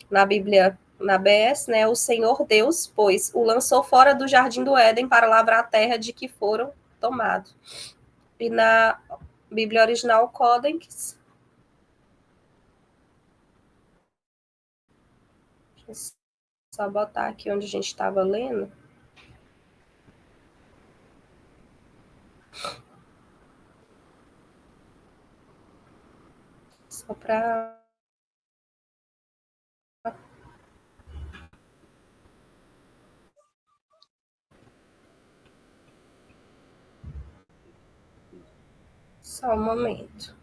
Speaker 2: na Bíblia, na BS, né? O Senhor Deus, pois, o lançou fora do jardim do Éden para lavrar a terra de que foram tomados. E na Bíblia Original Codex, deixa eu só botar aqui onde a gente estava lendo. Só para só um momento.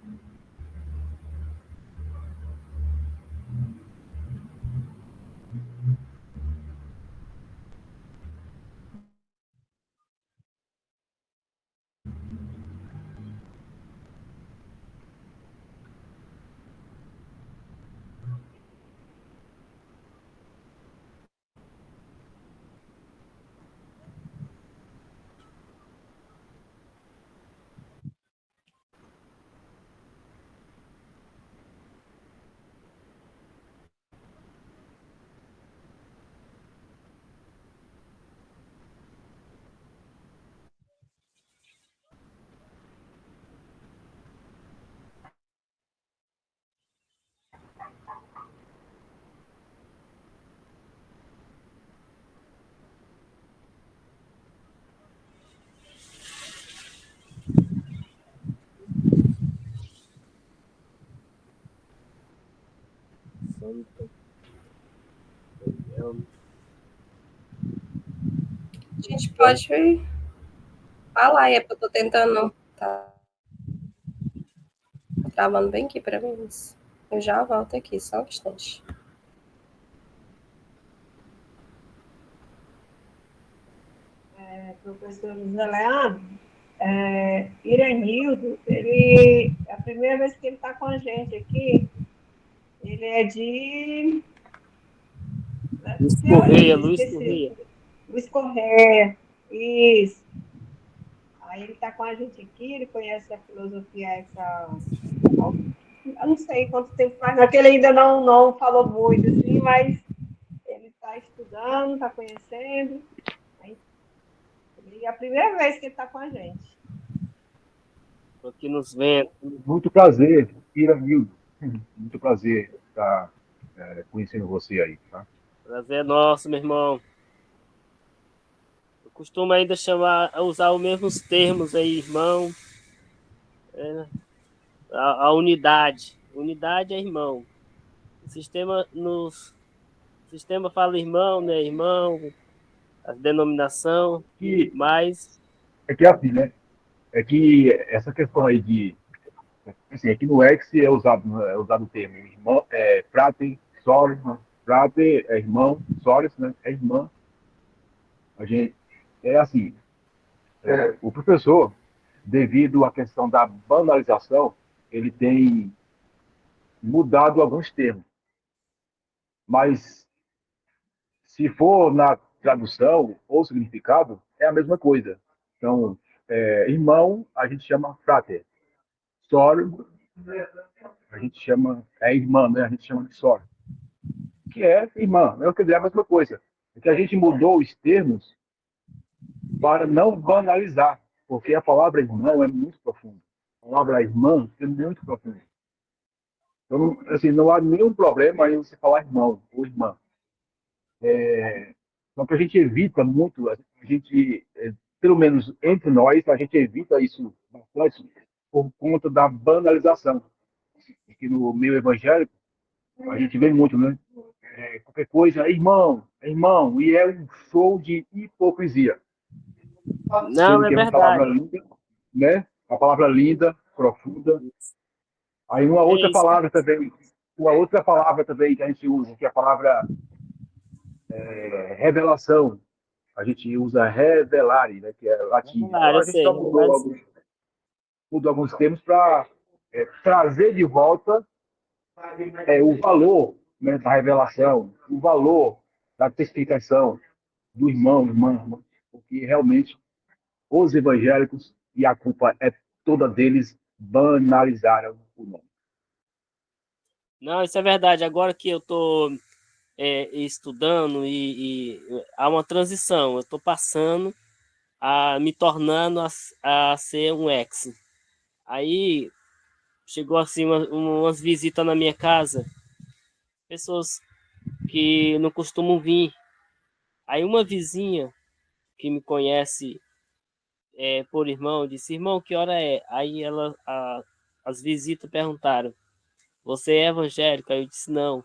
Speaker 1: Sandra.
Speaker 2: A gente pode falar, é porque eu tô tentando. Tá travando bem aqui para mim. Mas eu já volto aqui, só um instante.
Speaker 5: Professor José Leandro, Iranildo, ele, é a primeira vez que ele está com a gente aqui, ele é de...
Speaker 1: Luiz Correia,
Speaker 5: Esqueci. Luiz Correia, isso. Aí ele está com a gente aqui, ele conhece a filosofia essa... Eu não sei quanto tempo faz, não, que ele ainda não falou muito, assim, mas ele está estudando, está conhecendo. E é a primeira vez que ele está com a gente.
Speaker 1: Estou aqui nos vendo.
Speaker 3: Muito prazer, Iranildo. Muito prazer estar conhecendo você aí, tá?
Speaker 1: Prazer é nosso, meu irmão. Eu costumo ainda usar os mesmos termos aí, irmão. A unidade. Unidade é irmão. O sistema fala irmão, né? Irmão, a denominação, mas...
Speaker 3: É que assim, né? É que essa questão aí de... Assim, aqui no X é usado o termo irmão, frate, sorris, né? Frate é irmão, sorris, né? É irmã. A gente, é assim, o professor, devido à questão da banalização, ele tem mudado alguns termos. Mas, se for na tradução ou significado, é a mesma coisa. Então, irmão, a gente chama frater. Soror, a gente chama, irmã, né? A gente chama de soror. Que é irmã, quer dizer, é a mesma coisa. É que a gente mudou os termos para não banalizar, porque a palavra irmão é muito profunda. A palavra irmã é muito profunda. Então, assim, não há nenhum problema em você falar irmão ou irmã. Só que a gente evita muito, pelo menos entre nós, a gente evita isso bastante por conta da banalização. Aqui no meio evangélico, a gente vê muito, né? Qualquer coisa, irmão, e é um show de hipocrisia.
Speaker 1: Não,
Speaker 3: Sendo
Speaker 1: é
Speaker 3: que é uma palavra
Speaker 1: verdade.
Speaker 3: linda, né? Uma palavra linda, profunda. Aí uma outra
Speaker 1: isso.
Speaker 3: palavra também que a gente usa, que é a palavra revelação. A gente usa revelare, né? Que é latim. Então
Speaker 1: Eu
Speaker 3: a gente
Speaker 1: sei.
Speaker 3: só mudou alguns termos para trazer de volta o valor, né, da revelação, o valor da testificação do irmã, porque realmente os evangélicos, e a culpa é toda deles, banalizaram o nome.
Speaker 1: Não, isso é verdade. Agora que eu estou estudando e há uma transição, eu estou passando a me tornando a ser um ex. Aí chegou assim umas visitas na minha casa, pessoas que não costumam vir. Aí uma vizinha que me conhece por irmão disse: irmão, que hora é? Aí as visitas perguntaram: você é evangélico? Aí eu disse: não.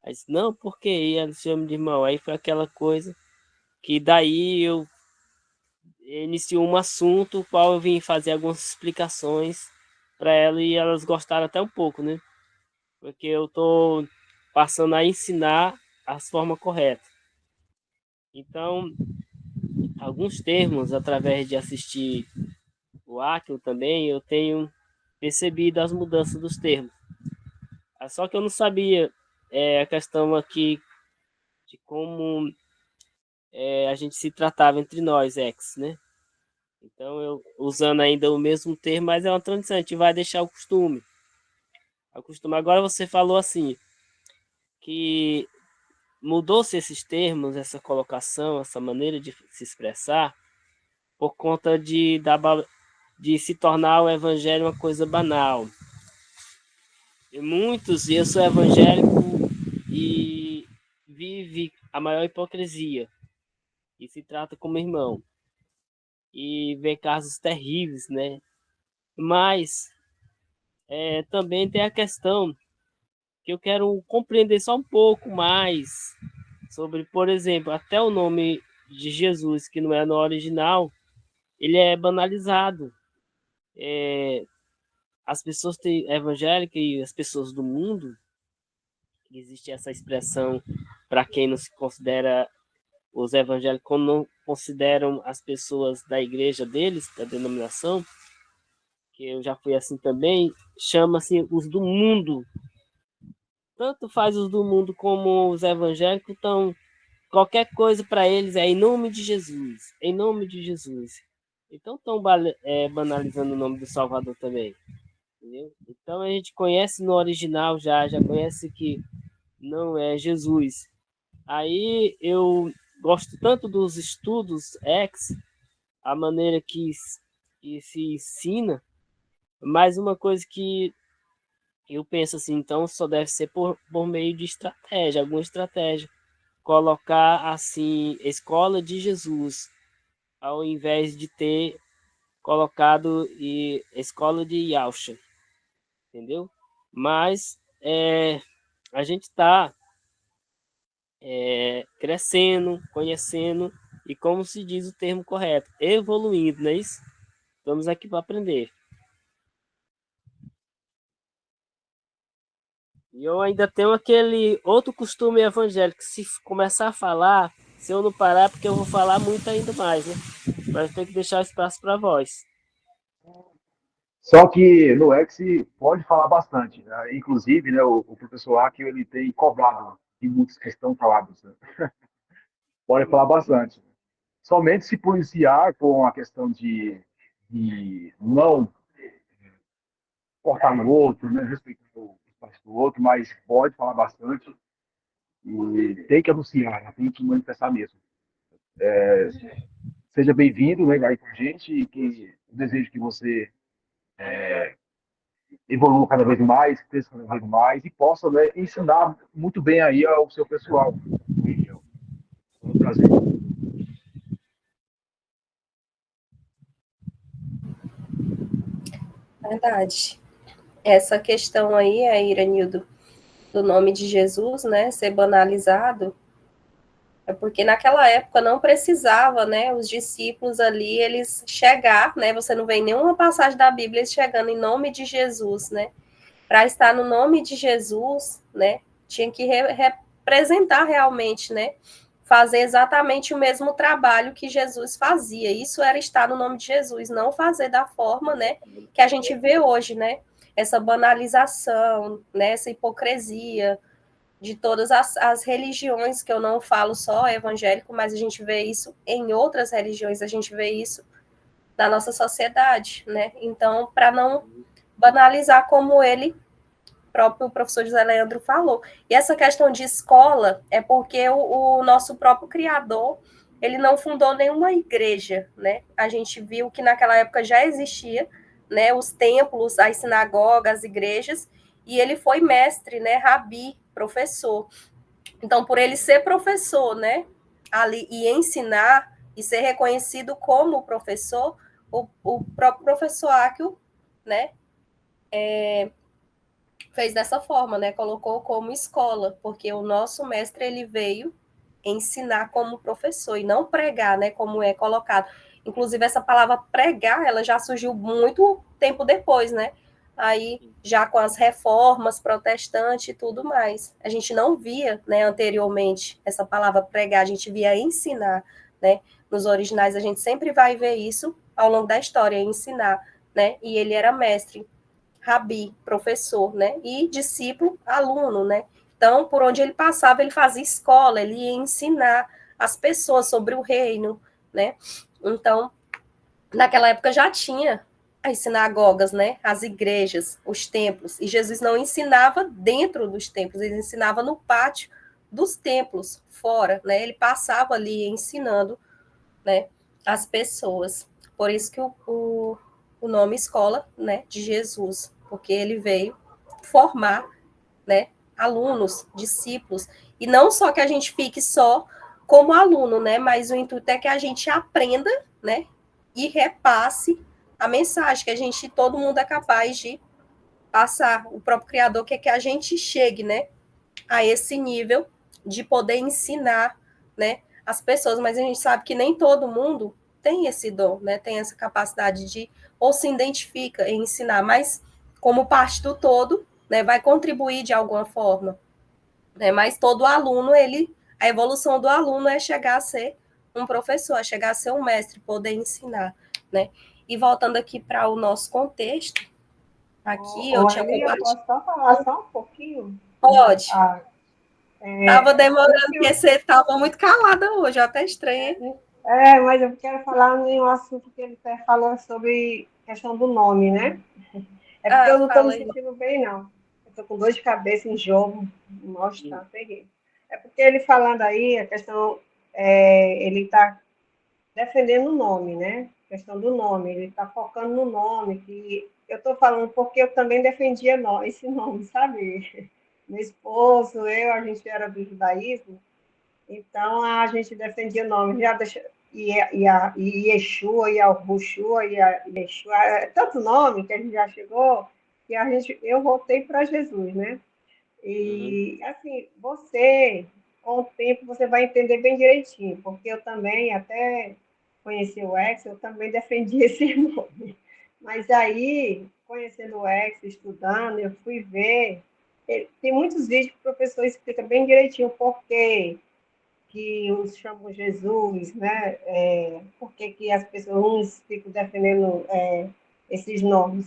Speaker 1: Aí disse: não, por quê? E ela chama de irmão. Aí foi aquela coisa que daí eu iniciou um assunto, qual eu vim fazer algumas explicações para ela e elas gostaram até um pouco, né? Porque eu tô passando a ensinar as formas corretas. Então, alguns termos, através de assistir o Aquilo também, eu tenho percebido as mudanças dos termos. Só que eu não sabia a questão aqui de como a gente se tratava entre nós, ex, né? Então, eu usando ainda o mesmo termo, mas é uma transição, a gente vai deixar o costume. Agora você falou assim, que mudou-se esses termos, essa colocação, essa maneira de se expressar, por conta de se tornar o evangelho uma coisa banal. Eu sou evangélico e vive a maior hipocrisia, e se trata como irmão, e vê casos terríveis, né? Mas também tem a questão que eu quero compreender só um pouco mais sobre, por exemplo, até o nome de Jesus, que não é no original, ele é banalizado. As pessoas evangélicas e as pessoas do mundo, existe essa expressão para quem não se considera, os evangélicos não consideram as pessoas da igreja deles, da denominação, que eu já fui assim também, chama-se os do mundo. Tanto faz os do mundo como os evangélicos, então qualquer coisa para eles é em nome de Jesus, em nome de Jesus. Então estão banalizando o nome do Salvador também. Entendeu? Então a gente conhece no original já conhece que não é Jesus. Aí eu gosto tanto dos estudos a maneira que se ensina, mas uma coisa que eu penso assim, então só deve ser por meio de estratégia, alguma estratégia. Colocar assim, Escola de Jesus, ao invés de ter colocado Escola de Yausha, entendeu? Mas a gente está crescendo, conhecendo e, como se diz o termo correto, evoluindo, não é isso? Estamos aqui para aprender. E eu ainda tenho aquele outro costume evangélico, se começar a falar, se eu não parar, porque eu vou falar muito ainda mais, né? Mas tem que deixar espaço para a voz.
Speaker 3: Só que no X pode falar bastante, né? Inclusive, né, o professor Aki, ele tem cobrado de muitas questões faladas, né? Pode falar bastante. Somente se policiar com a questão de não cortar no outro, né, respeitar o espaço do outro, mas pode falar bastante e tem que anunciar, né, tem que manifestar mesmo. Seja bem-vindo, né, aí com a gente, e que eu desejo que você evolua cada vez mais, cresça cada vez mais e possa, né, ensinar muito bem aí ao seu pessoal. É um prazer.
Speaker 2: Verdade. Essa questão aí, Iranildo, do nome de Jesus, né, ser banalizado, é porque naquela época não precisava, né, os discípulos ali, eles chegar, né, você não vê em nenhuma passagem da Bíblia eles chegando em nome de Jesus, né, para estar no nome de Jesus, né, tinha que representar realmente, né, fazer exatamente o mesmo trabalho que Jesus fazia, isso era estar no nome de Jesus, não fazer da forma, né, que a gente vê hoje, né, essa banalização, né, essa hipocrisia, de todas as religiões, que eu não falo só evangélico, mas a gente vê isso em outras religiões, a gente vê isso na nossa sociedade, né? Então, para não banalizar como ele, próprio professor José Leandro falou. E essa questão de escola é porque o nosso próprio criador, ele não fundou nenhuma igreja, né? A gente viu que naquela época já existia, né, os templos, as sinagogas, as igrejas, e ele foi mestre, né, rabi, professor. Então, por ele ser professor, né, ali e ensinar e ser reconhecido como professor, o próprio professor Akio, né, fez dessa forma, né, colocou como escola, porque o nosso mestre ele veio ensinar como professor e não pregar, né, como é colocado. Inclusive essa palavra pregar, ela já surgiu muito tempo depois, né? Aí já com as reformas protestantes e tudo mais. A gente não via, né, anteriormente essa palavra pregar, a gente via ensinar, né? Nos originais a gente sempre vai ver isso ao longo da história, ensinar, né? E ele era mestre, rabi, professor, né? E discípulo, aluno, né? Então, por onde ele passava, ele fazia escola, ele ia ensinar as pessoas sobre o reino, né? Então, naquela época já tinha as sinagogas, né? As igrejas, os templos. E Jesus não ensinava dentro dos templos, ele ensinava no pátio dos templos, fora, né? Ele passava ali ensinando, né, as pessoas. Por isso que o nome escola, né, de Jesus, porque ele veio formar, né, alunos, discípulos, e não só que a gente fique só como aluno, né, mas o intuito é que a gente aprenda, né, e repasse a mensagem que todo mundo é capaz de passar, o próprio Criador quer que a gente chegue, né, a esse nível de poder ensinar, né, as pessoas, mas a gente sabe que nem todo mundo tem esse dom, né, tem essa capacidade de, ou se identifica em ensinar, mas como parte do todo, né, vai contribuir de alguma forma, né, mas todo aluno, a evolução do aluno é chegar a ser um professor, é chegar a ser um mestre, poder ensinar, né, e voltando aqui para o nosso contexto, aqui eu tinha
Speaker 5: Eli, eu
Speaker 2: compartilhado.
Speaker 5: posso só falar só um pouquinho?
Speaker 2: Pode. Tava
Speaker 5: Foi
Speaker 2: demorando,
Speaker 5: que
Speaker 2: porque você estava muito calada hoje, eu até estranhei.
Speaker 5: mas eu quero falar em um assunto que ele até falou sobre questão do nome, né? É porque eu não estou me
Speaker 2: Fala aí.
Speaker 5: sentindo bem, não. Eu estou com dor de cabeça, enjoo, mostra, peguei. É porque ele falando aí, a questão, ele está defendendo o nome, né? A questão do nome, ele está focando no nome, que eu estou falando porque eu também defendia esse nome, sabe? Meu esposo, a gente era do judaísmo, então a gente defendia o nome, já deixa, e Yeshua, e Albushua, e Yeshua, tanto nome que a gente já chegou, que eu voltei para Jesus, né? E, assim, com o tempo, você vai entender bem direitinho, porque eu também, até conheci o X, eu também defendi esse nome. Mas aí, conhecendo o X, estudando, eu fui ver. Tem muitos vídeos que o professor explica bem direitinho por que uns chamam Jesus, né? Por que as pessoas uns ficam defendendo esses nomes.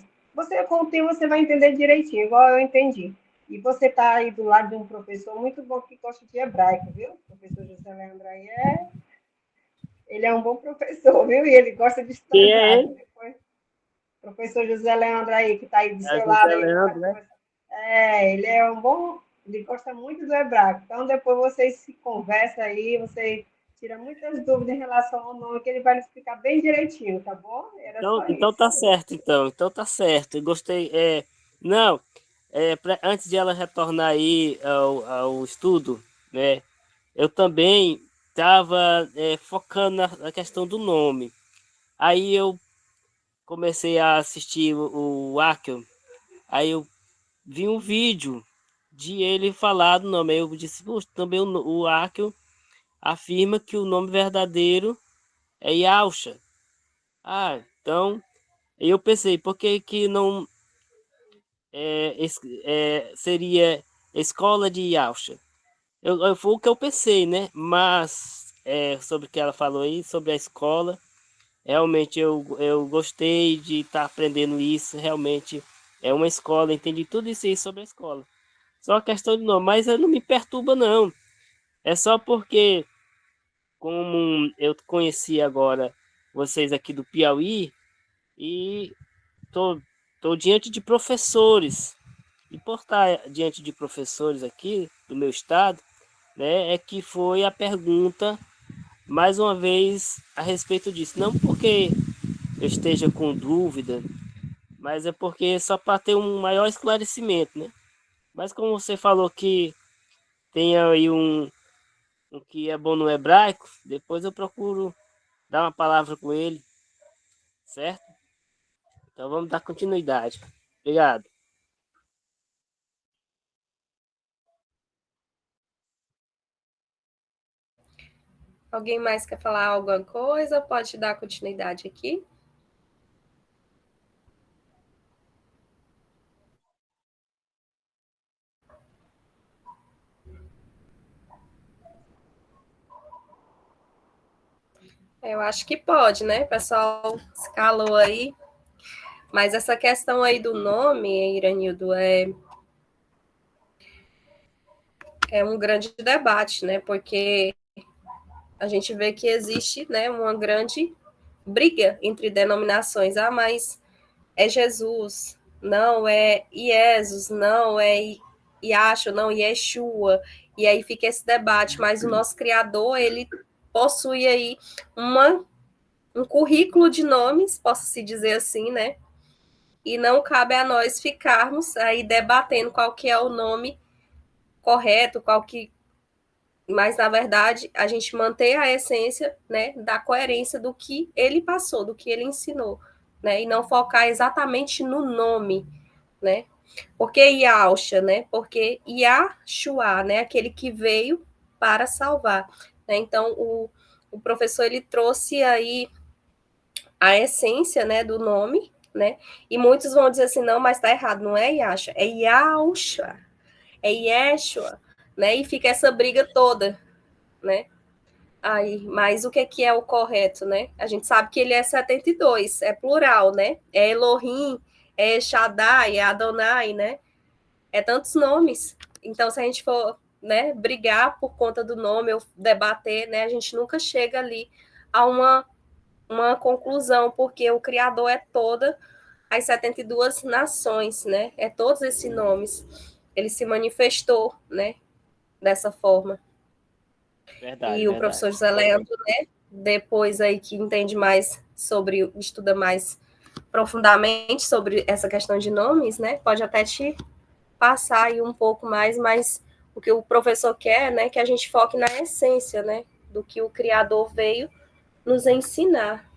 Speaker 5: Com o tempo, você vai entender direitinho, igual eu entendi. E você está aí do lado de um professor muito bom que gosta de hebraico, viu? O professor José Leandro aí ele é um bom professor, viu? E ele gosta de estudar
Speaker 1: Quem é
Speaker 5: hebraico.
Speaker 1: ele?
Speaker 5: Depois, professor José Leandro aí, que está aí do
Speaker 1: É
Speaker 5: seu lado
Speaker 1: José
Speaker 5: aí,
Speaker 1: Leandro, né?
Speaker 5: ele é um bom, ele gosta muito do hebraico. Então, depois vocês se conversam aí, você tira muitas dúvidas em relação ao nome, que ele vai lhe explicar bem direitinho, tá bom? Era só
Speaker 1: Então
Speaker 5: isso.
Speaker 1: tá certo, então. Então tá certo. Eu gostei. Não, antes de ela retornar aí ao estudo, né? Eu também estava focando na questão do nome. Aí eu comecei a assistir o Akel. Aí eu vi um vídeo de ele falar do nome. Aí eu disse, "Poxa, também o Akel afirma que o nome verdadeiro é Yausha. Ah, então eu pensei, por que que não seria escola de Yausha? Foi o que eu pensei, né? Mas sobre o que ela falou aí, sobre a escola, realmente eu gostei de estar aprendendo isso. Realmente é uma escola, entendi tudo isso aí sobre a escola. Só a questão de nome, mas não me perturba, não. É só porque, como eu conheci agora vocês aqui do Piauí, e tô diante de professores. E por estar diante de professores aqui do meu estado, né, é que foi a pergunta mais uma vez a respeito disso. Não porque eu esteja com dúvida, mas é porque só para ter um maior esclarecimento, né? Mas como você falou que tem aí um que é bom no hebraico, depois eu procuro dar uma palavra com ele, certo? Então vamos dar continuidade. Obrigado.
Speaker 2: Alguém mais quer falar alguma coisa? Pode dar continuidade aqui. Eu acho que pode, né? O pessoal escalou aí. Mas essa questão aí do nome, Iranildo, é um grande debate, né? Porque a gente vê que existe, né, uma grande briga entre denominações. Ah, mas é Jesus, não é Iesus, não é Yahshua, não, Yeshua. E aí fica esse debate, mas o nosso Criador, ele possui aí um currículo de nomes, posso-se dizer assim, né? E não cabe a nós ficarmos aí debatendo qual que é o nome correto, qual que... Mas, na verdade, a gente manter a essência, né, da coerência do que ele passou, do que ele ensinou, né? E não focar exatamente no nome, né? Por que Yahusha, né? Porque Yahshua, né? Aquele que veio para salvar. Né? Então, o professor, ele trouxe aí a essência, né, do nome, né? E muitos vão dizer assim, não, mas tá errado, não é Yasha, é Yahusha, é Yeshua, né? E fica essa briga toda, né? Aí, mas o que é o correto, né? A gente sabe que ele é 72, é plural, né? É Elohim, é Shaddai, é Adonai, né? É tantos nomes. Então, se a gente for, né, brigar por conta do nome ou debater, né, a gente nunca chega ali a uma conclusão, porque o Criador é toda as 72 nações, né? É todos esses nomes. Ele se manifestou, né, dessa forma.
Speaker 1: Verdade,
Speaker 2: E o professor José Leandro, né, depois aí que entende mais sobre, estuda mais profundamente sobre essa questão de nomes, né, pode até te passar aí um pouco mais, mas o que o professor quer, né, que a gente foque na essência, né, do que o Criador veio nos ensinar.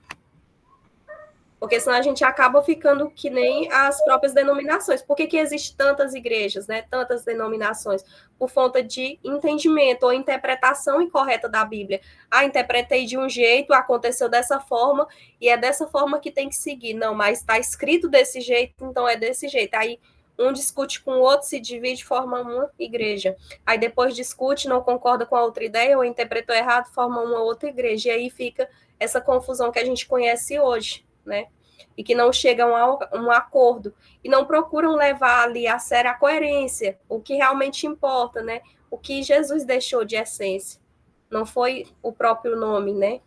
Speaker 2: Porque senão a gente acaba ficando que nem as próprias denominações. Por que existem tantas igrejas, né? Tantas denominações? Por falta de entendimento ou interpretação incorreta da Bíblia. Ah, interpretei de um jeito, aconteceu dessa forma, e é dessa forma que tem que seguir. Não, mas está escrito desse jeito, então é desse jeito. Aí um discute com o outro, se divide, forma uma igreja. Aí depois discute, não concorda com a outra ideia, ou interpretou errado, forma uma outra igreja. E aí fica essa confusão que a gente conhece hoje, né? E que não chegam a um acordo e não procuram levar ali a sério a coerência, o que realmente importa, né? O que Jesus deixou de essência. Não foi o próprio nome, né?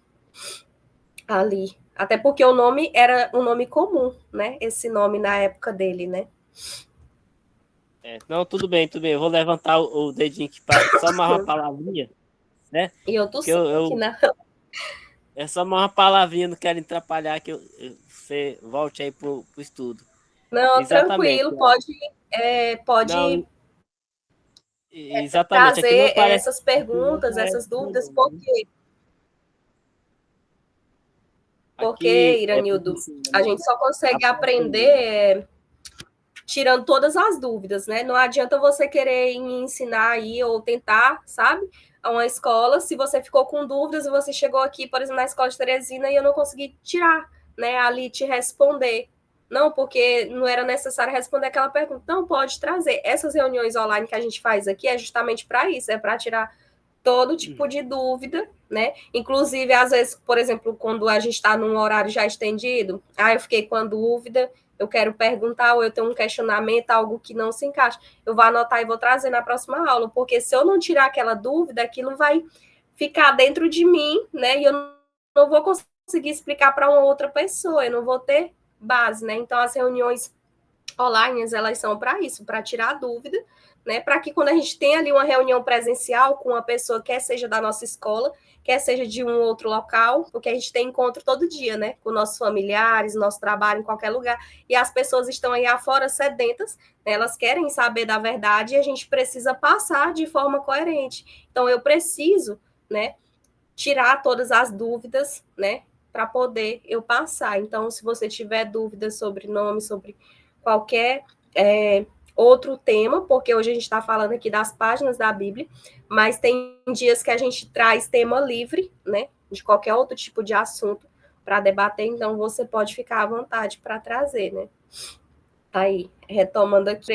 Speaker 2: Ali. Até porque o nome era um nome comum, né? Esse nome na época dele, né?
Speaker 1: Não, tudo bem, tudo bem. Eu vou levantar o dedinho aqui para só mais uma palavrinha, né?
Speaker 2: E eu tô
Speaker 1: eu,
Speaker 2: aqui na...
Speaker 1: É só mais uma palavrinha, não quero atrapalhar, que você volte aí pro estudo.
Speaker 2: Não,
Speaker 1: Exatamente.
Speaker 2: tranquilo, pode
Speaker 1: Não, exatamente. Aqui não
Speaker 2: trazer
Speaker 1: parece.
Speaker 2: essas perguntas, essas dúvidas, porque
Speaker 1: Aqui é
Speaker 2: Iranildo, a gente só consegue aprender tirando todas as dúvidas, né? Não adianta você querer ensinar aí ou tentar, sabe? A uma escola, se você ficou com dúvidas e você chegou aqui, por exemplo, na escola de Teresina e eu não consegui tirar, né? Ali te responder. Não, porque não era necessário responder aquela pergunta. Não, pode trazer. Essas reuniões online que a gente faz aqui é justamente para isso, é para tirar todo tipo de dúvida, né? Inclusive, às vezes, por exemplo, quando a gente está num horário já estendido, eu fiquei com a dúvida, eu quero perguntar, ou eu tenho um questionamento, algo que não se encaixa, eu vou anotar e vou trazer na próxima aula, porque se eu não tirar aquela dúvida, aquilo vai ficar dentro de mim, né? E eu não vou conseguir explicar para uma outra pessoa, eu não vou ter base, né? Então, as reuniões online, elas são para isso, para tirar a dúvida, né? Para que quando a gente tem ali uma reunião presencial com uma pessoa, quer seja da nossa escola, quer seja de um outro local, porque a gente tem encontro todo dia, né? Com nossos familiares, nosso trabalho em qualquer lugar, e as pessoas estão aí afora sedentas, né? Elas querem saber da verdade e a gente precisa passar de forma coerente. Então, eu preciso, né, tirar todas as dúvidas, né, para poder eu passar. Então, se você tiver dúvidas sobre nome, sobre qualquer outro tema, porque hoje a gente está falando aqui das páginas da Bíblia, mas tem dias que a gente traz tema livre, né, de qualquer outro tipo de assunto para debater, então você pode ficar à vontade para trazer, né. Aí, retomando aqui,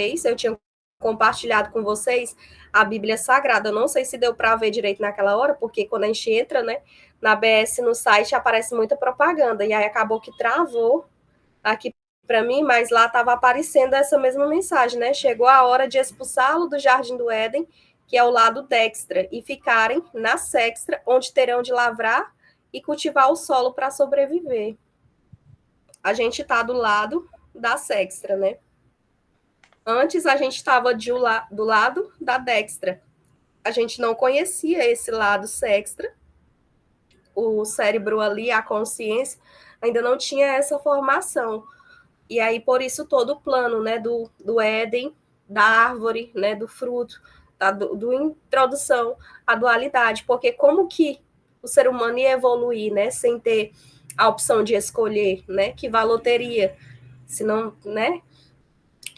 Speaker 2: eu tinha compartilhado com vocês a Bíblia Sagrada. Eu não sei se deu para ver direito naquela hora, porque quando a gente entra, né, na BS no site aparece muita propaganda, e aí acabou que travou aqui para mim, mas lá estava aparecendo essa mesma mensagem, né? Chegou a hora de expulsá-lo do Jardim do Éden, que é o lado dextra, e ficarem na sextra, onde terão de lavrar e cultivar o solo para sobreviver. A gente está do lado da sextra, né? Antes a gente estava do lado da dextra. A gente não conhecia esse lado sextra. O cérebro ali, a consciência, ainda não tinha essa formação. E aí, por isso, todo o plano, né, do Éden, da árvore, né, do fruto, do introdução à dualidade. Porque como que o ser humano ia evoluir, né, sem ter a opção de escolher, né, que valor teria? Se não, né?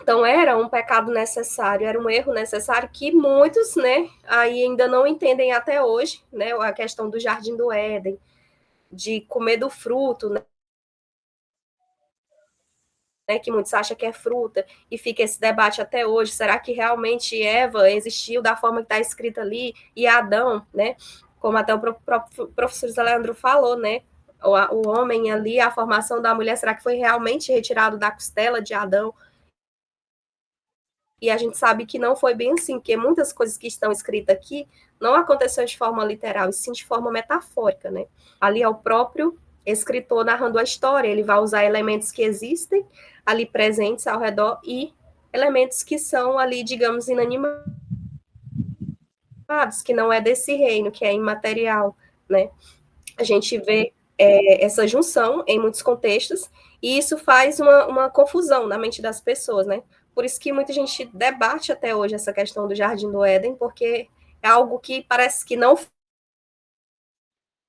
Speaker 2: Então, era um pecado necessário, era um erro necessário que muitos, né, aí ainda não entendem até hoje, né, a questão do Jardim do Éden, de comer do fruto, né, que muitos acham que é fruta, e fica esse debate até hoje, será que realmente Eva existiu da forma que está escrita ali, e Adão, né, como até o professor Zé Leandro falou, né, o homem ali, a formação da mulher, será que foi realmente retirado da costela de Adão? E a gente sabe que não foi bem assim, porque muitas coisas que estão escritas aqui não aconteceu de forma literal, e sim de forma metafórica, né? Ali é o próprio escritor narrando a história, ele vai usar elementos que existem ali presentes ao redor e elementos que são ali, digamos, inanimados, que não é desse reino, que é imaterial, né? A gente vê essa junção em muitos contextos, e isso faz uma confusão na mente das pessoas, né? Por isso que muita gente debate até hoje essa questão do Jardim do Éden, porque é algo que parece que não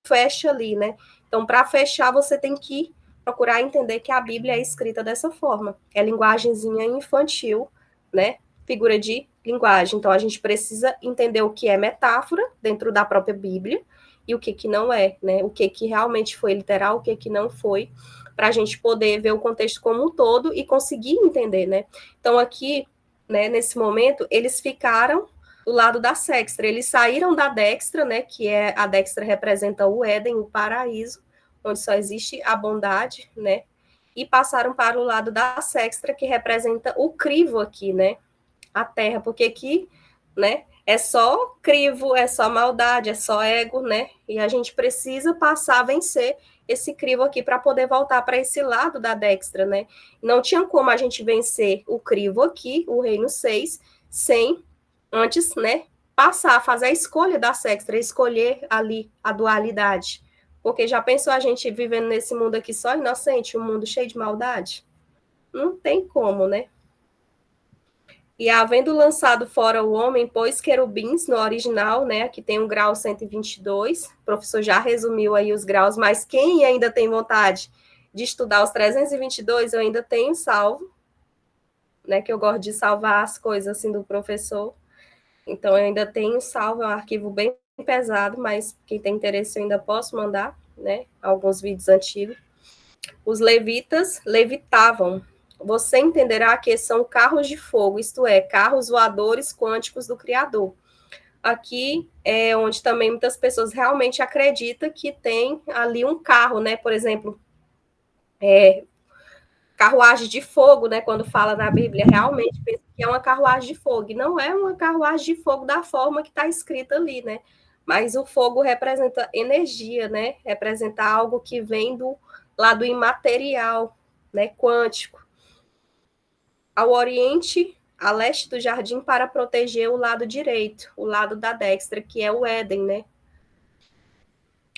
Speaker 2: fecha ali, né? Então, para fechar, você tem que procurar entender que a Bíblia é escrita dessa forma. É linguagemzinha infantil, né? Figura de linguagem. Então, a gente precisa entender o que é metáfora dentro da própria Bíblia e o que não é, né? O que realmente foi literal, o que não foi, para a gente poder ver o contexto como um todo e conseguir entender, né? Então, aqui, né, nesse momento, eles ficaram do lado da sextra. Eles saíram da dextra, né, que é a dextra representa o Éden, o paraíso, onde só existe a bondade, né, e passaram para o lado da sextra, que representa o crivo aqui, né, a terra, porque aqui, né, é só crivo, é só maldade, é só ego, né, e a gente precisa passar a vencer esse crivo aqui para poder voltar para esse lado da dextra, né. Não tinha como a gente vencer o crivo aqui, o reino 6, sem antes, né, passar a fazer a escolha da sextra, escolher ali a dualidade. Porque já pensou a gente vivendo nesse mundo aqui só inocente, um mundo cheio de maldade? Não tem como, né? E havendo lançado fora o homem, pôs querubins no original, né? Aqui tem um grau 122. O professor já resumiu aí os graus, mas quem ainda tem vontade de estudar os 322, eu ainda tenho salvo, né? Que eu gosto de salvar as coisas assim do professor. Então, eu ainda tenho salvo, é um arquivo bem pesado, mas quem tem interesse eu ainda posso mandar, né? Alguns vídeos antigos. Os levitas levitavam. Você entenderá que são carros de fogo, isto é, carros voadores quânticos do Criador. Aqui é onde também muitas pessoas realmente acreditam que tem ali um carro, né? Por exemplo, carruagem de fogo, né? Quando fala na Bíblia, realmente pensa que é uma carruagem de fogo. E não é uma carruagem de fogo da forma que está escrita ali, né? Mas o fogo representa energia, né? Representa algo que vem do lado imaterial, né? Quântico. Ao oriente, a leste do jardim, para proteger o lado direito, o lado da dextra, que é o Éden, né?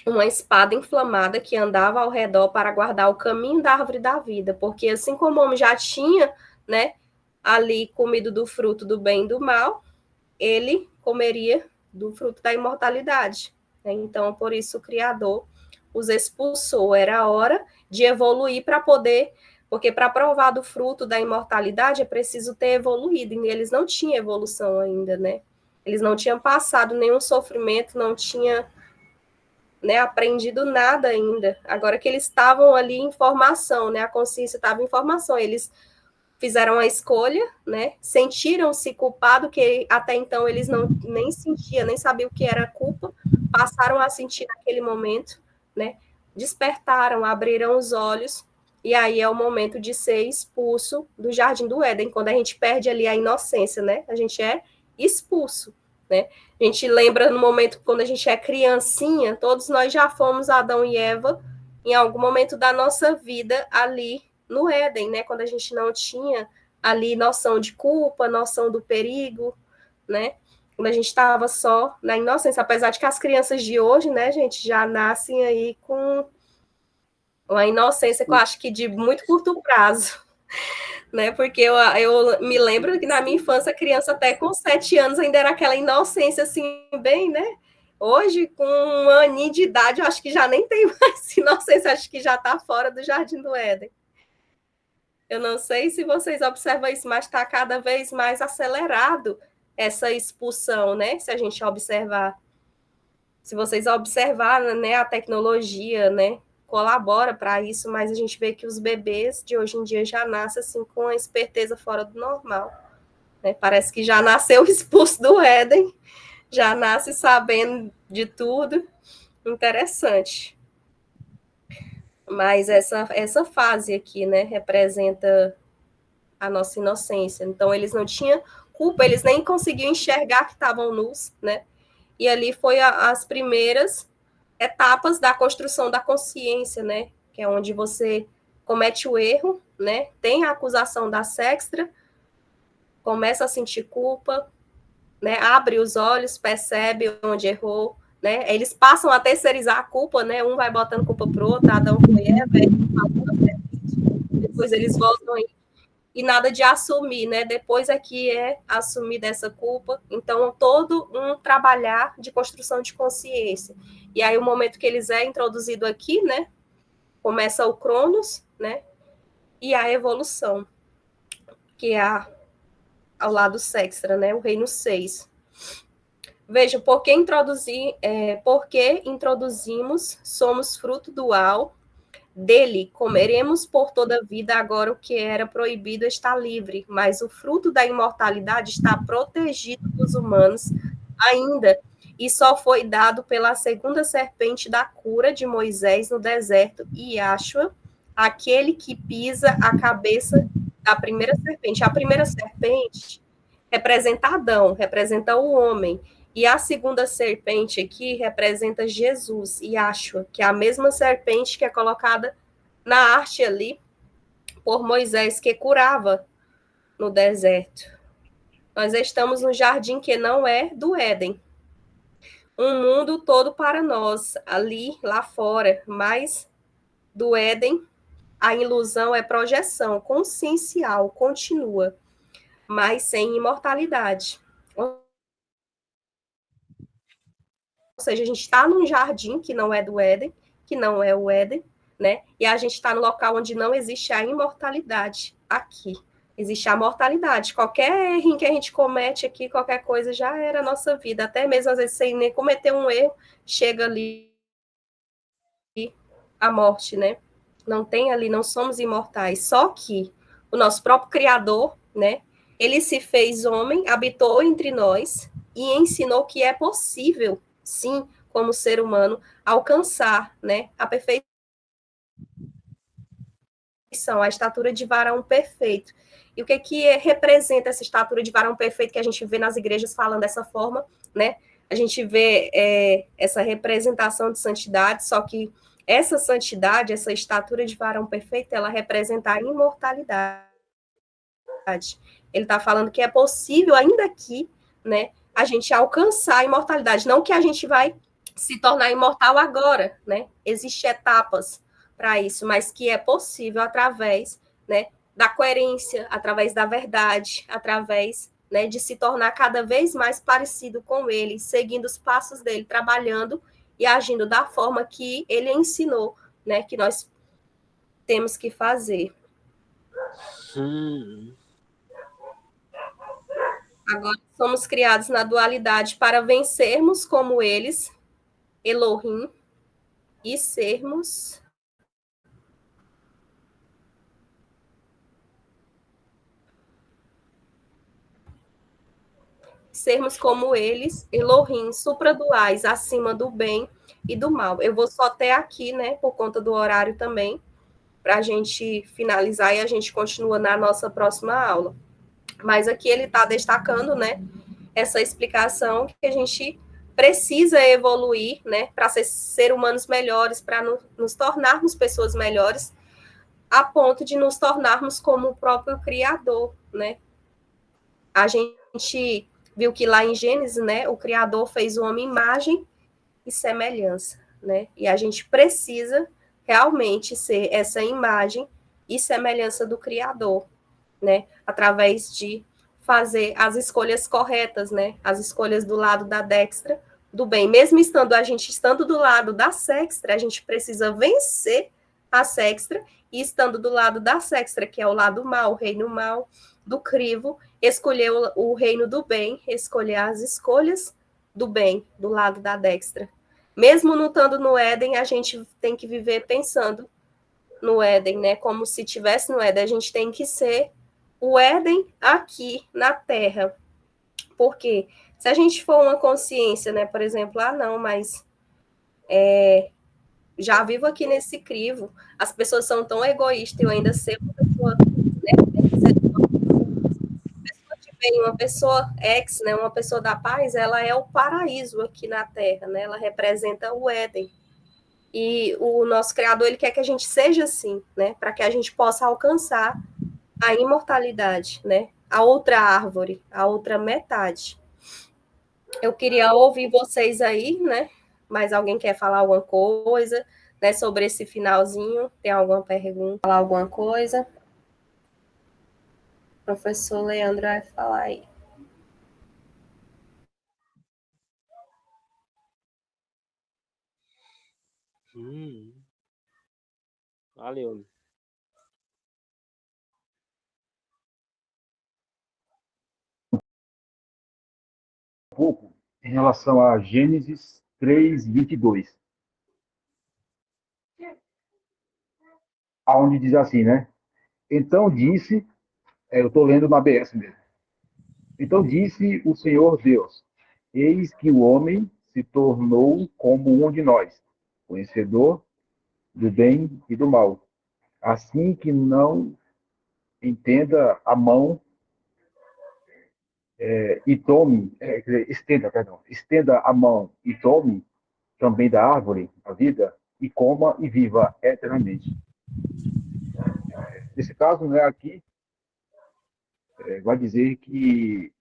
Speaker 2: Uma espada inflamada que andava ao redor para guardar o caminho da árvore da vida, porque assim como o homem já tinha, né, ali comido do fruto do bem e do mal, ele comeria do fruto da imortalidade, né? Então, por isso o Criador os expulsou, era a hora de evoluir para poder, porque para provar do fruto da imortalidade é preciso ter evoluído, e eles não tinham evolução ainda, né? Eles não tinham passado nenhum sofrimento, não tinham, né, aprendido nada ainda. Agora que eles estavam ali em formação, né, a consciência estava em formação, eles fizeram a escolha, né, sentiram-se culpados, que até então eles não nem sentiam, nem sabiam o que era culpa, passaram a sentir naquele momento, né, despertaram, abriram os olhos, e aí é o momento de ser expulso do Jardim do Éden, quando a gente perde ali a inocência, né, a gente é expulso, né? A gente lembra no momento quando a gente é criancinha, todos nós já fomos Adão e Eva em algum momento da nossa vida ali no Éden, né? Quando a gente não tinha ali noção de culpa, noção do perigo, né? Quando a gente estava só na inocência, apesar de que as crianças de hoje, né, gente, já nascem aí com uma inocência que eu acho que de muito curto prazo, né? Porque eu me lembro que na minha infância, a criança até com 7 anos ainda era aquela inocência, assim, bem, né? Hoje, com 1 aninho de idade, eu acho que já nem tem mais inocência, acho que já está fora do Jardim do Éden. Eu não sei se vocês observam isso, mas está cada vez mais acelerado essa expulsão, né? Se a gente observar, se vocês observarem, né, a tecnologia, né, colabora para isso, mas a gente vê que os bebês de hoje em dia já nascem assim com a esperteza fora do normal, né? Parece que já nasceu expulso do Éden, já nasce sabendo de tudo. Interessante. Mas essa fase aqui, né, representa a nossa inocência. Então, eles não tinham culpa, eles nem conseguiam enxergar que estavam nus, né? E ali foi as primeiras etapas da construção da consciência, né? Que é onde você comete o erro, né? Tem a acusação da sexta, começa a sentir culpa, né? Abre os olhos, percebe onde errou, né? Eles passam a terceirizar a culpa, né? Um vai botando culpa pro outro, Adão foi Eva, depois eles voltam e nada de assumir, né? Depois é que é assumir dessa culpa. Então, todo um trabalhar de construção de consciência. E aí, o momento que eles é introduzido aqui, né? Começa o Cronos, né? E a evolução, que é ao lado sextra, né? O reino 6. Veja, por que introduzimos, somos fruto dual, dele comeremos por toda a vida, agora o que era proibido está livre, mas o fruto da imortalidade está protegido dos humanos ainda, e só foi dado pela segunda serpente da cura de Moisés no deserto, Yahshua, aquele que pisa a cabeça da primeira serpente. A primeira serpente representa Adão, representa o homem, e a segunda serpente aqui representa Jesus, Yahshua, que é a mesma serpente que é colocada na arte ali por Moisés, que curava no deserto. Nós estamos no jardim que não é do Éden. Um mundo todo para nós, ali, lá fora, mas do Éden, a ilusão é projeção consciencial, continua, mas sem imortalidade. Ou seja, a gente está num jardim que não é do Éden, que não é o Éden, né? E a gente está no local onde não existe a imortalidade aqui. Existe a mortalidade. Qualquer erro que a gente comete aqui, qualquer coisa, já era a nossa vida. Até mesmo, às vezes, sem nem cometer um erro, chega ali a morte, né? Não tem ali, não somos imortais. Só que o nosso próprio Criador, né? Ele se fez homem, habitou entre nós e ensinou que é possível, sim, como ser humano, alcançar, né, a perfeição, a estatura de varão perfeito. E o que representa essa estatura de varão perfeito que a gente vê nas igrejas falando dessa forma, né? A gente vê essa representação de santidade, só que essa santidade, essa estatura de varão perfeito, ela representa a imortalidade. Ele está falando que é possível, ainda aqui, né, a gente alcançar a imortalidade. Não que a gente vai se tornar imortal agora, né? Existem etapas para isso, mas que é possível através, né, da coerência, através da verdade, através, né, de se tornar cada vez mais parecido com ele, seguindo os passos dele, trabalhando e agindo da forma que ele ensinou, né, que nós temos que fazer. Agora somos criados na dualidade para vencermos como eles, Elohim, e sermos como eles, Elohim, supraduais, acima do bem e do mal. Eu vou só até aqui, né, por conta do horário também, para a gente finalizar e a gente continua na nossa próxima aula. Mas aqui ele está destacando, né, essa explicação que a gente precisa evoluir, né, para ser humanos melhores, para nos tornarmos pessoas melhores, a ponto de nos tornarmos como o próprio Criador, né? A gente viu que lá em Gênesis, né, o Criador fez o homem imagem e semelhança, né? E a gente precisa realmente ser essa imagem e semelhança do Criador, né? Através de fazer as escolhas corretas, né? As escolhas do lado da dextra, do bem. Mesmo a gente estando do lado da sextra, a gente precisa vencer a sextra, e estando do lado da sextra, que é o lado mal, o reino mal, do crivo, escolher o reino do bem, escolher as escolhas do bem, do lado da dextra. Mesmo não estando no Éden, a gente tem que viver pensando no Éden, né? Como se tivesse no Éden, a gente tem que ser o Éden aqui na Terra. Porque se a gente for uma consciência, né? Por exemplo, não, mas já vivo aqui nesse crivo, as pessoas são tão egoístas, eu ainda ser uma pessoa, né? Uma pessoa ex, né? Uma pessoa da paz, ela é o paraíso aqui na Terra, né? Ela representa o Éden. E o nosso Criador, ele quer que a gente seja assim, né? Para que a gente possa alcançar a imortalidade, né? A outra árvore, a outra metade. Eu queria ouvir vocês aí, né? Mas alguém quer falar alguma coisa, né? Sobre esse finalzinho? Tem alguma pergunta? Falar alguma coisa? O professor Leandro vai falar aí.
Speaker 1: Valeu.
Speaker 3: Um pouco em relação a Gênesis 3:22, aonde diz assim, né? Então disse, eu estou lendo na ABS mesmo. Então disse o Senhor Deus: Eis que o homem se tornou como um de nós, conhecedor do bem e do mal. Assim que não entenda a mão e tome, quer dizer, estenda a mão e tome também da árvore, a vida, e coma e viva eternamente. Nesse caso, né, aqui, vai dizer que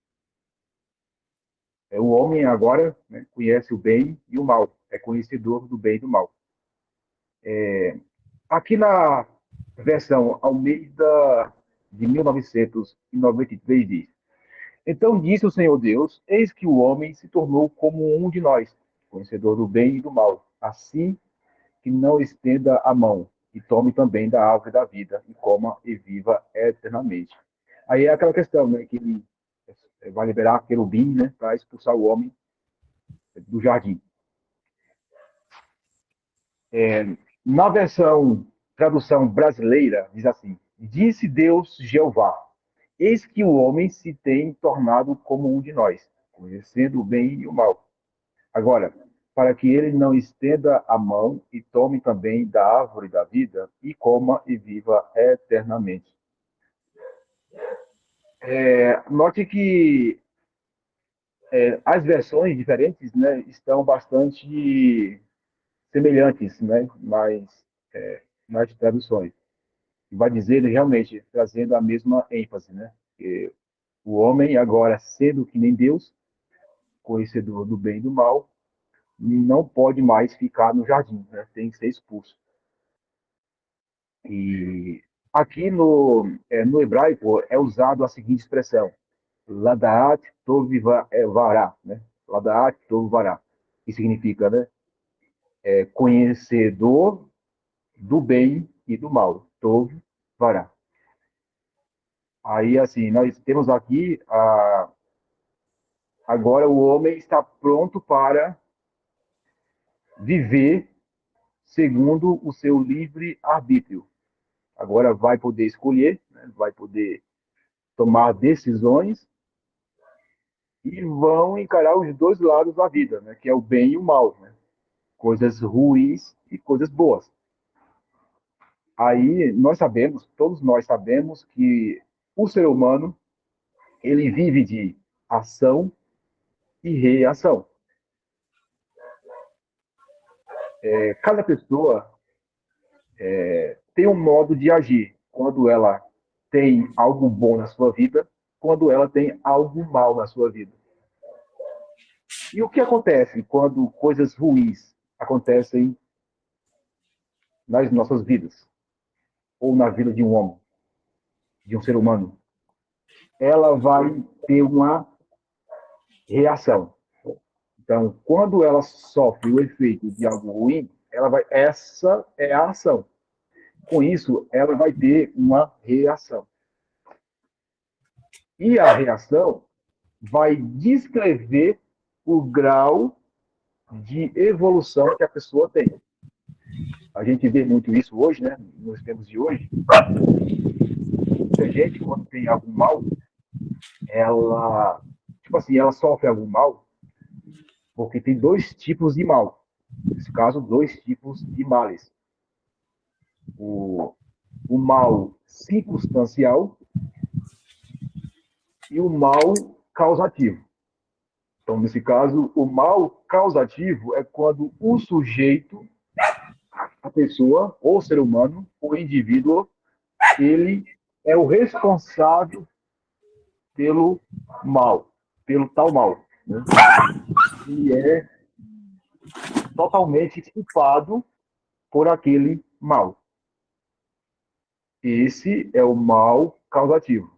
Speaker 3: o homem agora, né, conhece o bem e o mal, é conhecedor do bem e do mal. Aqui na versão Almeida de 1993 diz: Então disse o Senhor Deus: Eis que o homem se tornou como um de nós, conhecedor do bem e do mal. Assim que não estenda a mão e tome também da árvore da vida e coma e viva eternamente. Aí é aquela questão, né, que ele vai liberar querubim, né, para expulsar o homem do jardim. Na versão tradução brasileira diz assim: Disse Deus Jeová: Eis que o homem se tem tornado como um de nós, conhecendo o bem e o mal. Agora, para que ele não estenda a mão e tome também da árvore da vida e coma e viva eternamente. Note que as versões diferentes, né, estão bastante semelhantes, né, nas traduções. Vai dizer realmente trazendo a mesma ênfase, né? Que o homem agora sendo que nem Deus, conhecedor do bem e do mal, não pode mais ficar no jardim, né? Tem que ser expulso. E aqui no hebraico é usado a seguinte expressão: Ladaat tov vará, né? Ladaat tov vará, que significa, né? Conhecedor do bem e do mal. Tov vará. Aí, assim, nós temos aqui agora o homem está pronto para viver segundo o seu livre arbítrio. Agora vai poder escolher, né? Vai poder tomar decisões e vão encarar os dois lados da vida, né? Que é o bem e o mal, né? Coisas ruins e coisas boas. Aí nós sabemos, todos nós sabemos que o ser humano ele vive de ação e reação. Cada pessoa tem um modo de agir quando ela tem algo bom na sua vida, quando ela tem algo mal na sua vida. E o que acontece quando coisas ruins acontecem nas nossas vidas, ou na vida de um homem, de um ser humano? Ela vai ter uma reação. Então, quando ela sofre o efeito de algo ruim, essa é a ação. Com isso, ela vai ter uma reação. E a reação vai descrever o grau de evolução que a pessoa tem. A gente vê muito isso hoje, né? Nos tempos de hoje. Muita gente, quando tem algum mal, ela, tipo assim, ela sofre algum mal, porque tem dois tipos de mal. Nesse caso, dois tipos de males. O mal circunstancial e o mal causativo. Então, nesse caso, o mal causativo é quando o sujeito, a pessoa, ou ser humano, o indivíduo, ele é o responsável pelo mal, pelo tal mal. Né? Ele é totalmente culpado por aquele mal. Esse é o mal causativo.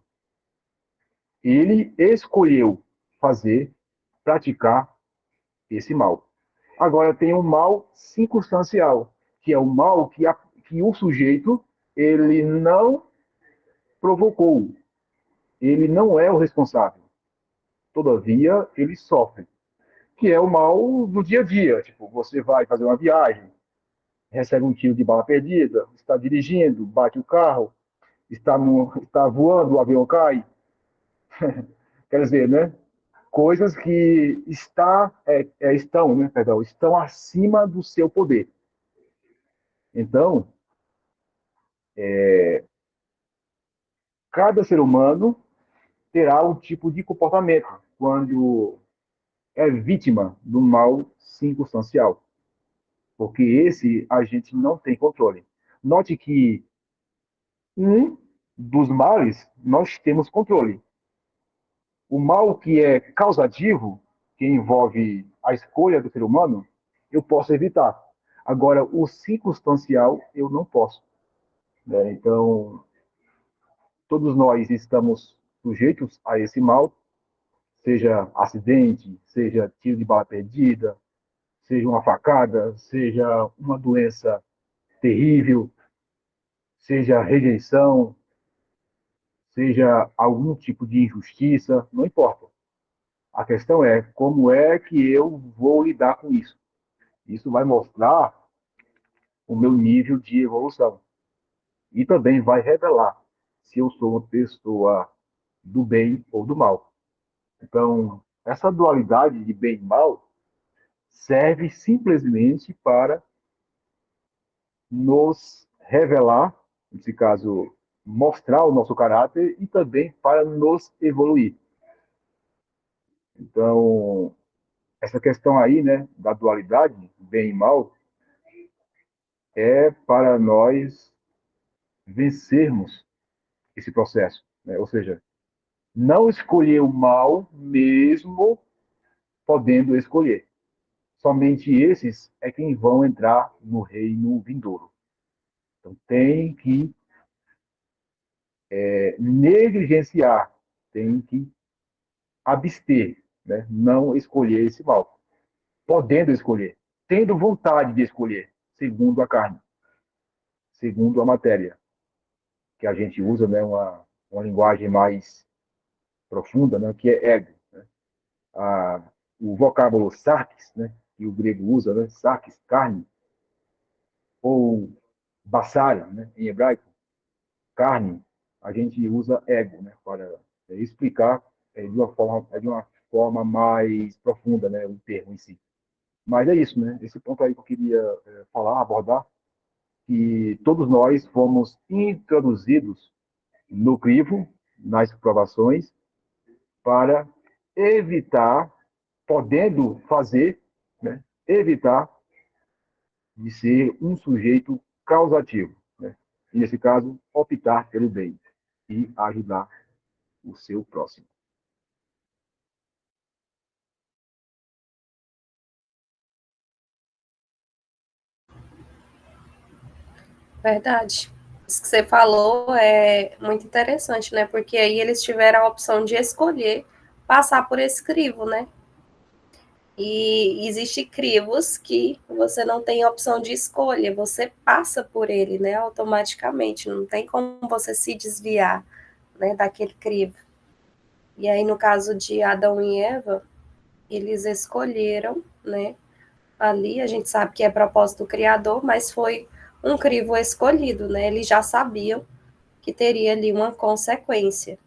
Speaker 3: Ele escolheu fazer, praticar esse mal. Agora tem o mal circunstancial, que é o mal que o sujeito ele não provocou, ele não é o responsável. Todavia, ele sofre, que é o mal do dia a dia. Tipo, você vai fazer uma viagem, recebe um tiro de bala perdida, está dirigindo, bate o carro, está voando, o avião cai. Quer dizer, né? Coisas que estão, né, perdão, estão acima do seu poder. Então, cada ser humano terá um tipo de comportamento quando é vítima do mal circunstancial, porque esse a gente não tem controle. Note que um dos males nós temos controle. O mal que é causativo, que envolve a escolha do ser humano, eu posso evitar. Agora, o circunstancial, eu não posso. Né? Então, todos nós estamos sujeitos a esse mal, seja acidente, seja tiro de bala perdida, seja uma facada, seja uma doença terrível, seja rejeição, seja algum tipo de injustiça, não importa. A questão é como é que eu vou lidar com isso. Isso vai mostrar o meu nível de evolução. E também vai revelar se eu sou uma pessoa do bem ou do mal. Então, essa dualidade de bem e mal serve simplesmente para nos revelar, nesse caso, mostrar o nosso caráter e também para nos evoluir. Então, essa questão aí, né, da dualidade, bem e mal, é para nós vencermos esse processo, né? Ou seja, não escolher o mal mesmo podendo escolher. Somente esses é quem vão entrar no reino vindouro. Então tem que negligenciar, tem que abster, né? Não escolher esse mal. Podendo escolher, tendo vontade de escolher, segundo a carne, segundo a matéria, que a gente usa, né, uma linguagem mais profunda, né, que é ego. Né? O vocábulo sarx, né, que o grego usa, né, sarx, carne, ou basara, né, em hebraico, carne, a gente usa ego, né, para explicar de uma forma mais profunda, né, o termo em si. Mas é isso, né? Esse ponto aí que eu queria falar, abordar, que todos nós fomos introduzidos no crivo, nas provações, para evitar, podendo fazer, né, evitar de ser um sujeito causativo. Né? E, nesse caso, optar pelo bem e ajudar o seu próximo.
Speaker 2: Verdade. Isso que você falou é muito interessante, né? Porque aí eles tiveram a opção de escolher passar por esse crivo, né? E existe crivos que você não tem opção de escolha, você passa por ele, né, automaticamente, não tem como você se desviar, né, daquele crivo. E aí, no caso de Adão e Eva, eles escolheram, né, ali, a gente sabe que é propósito do Criador, mas foi um crivo escolhido, né, eles já sabiam que teria ali uma consequência.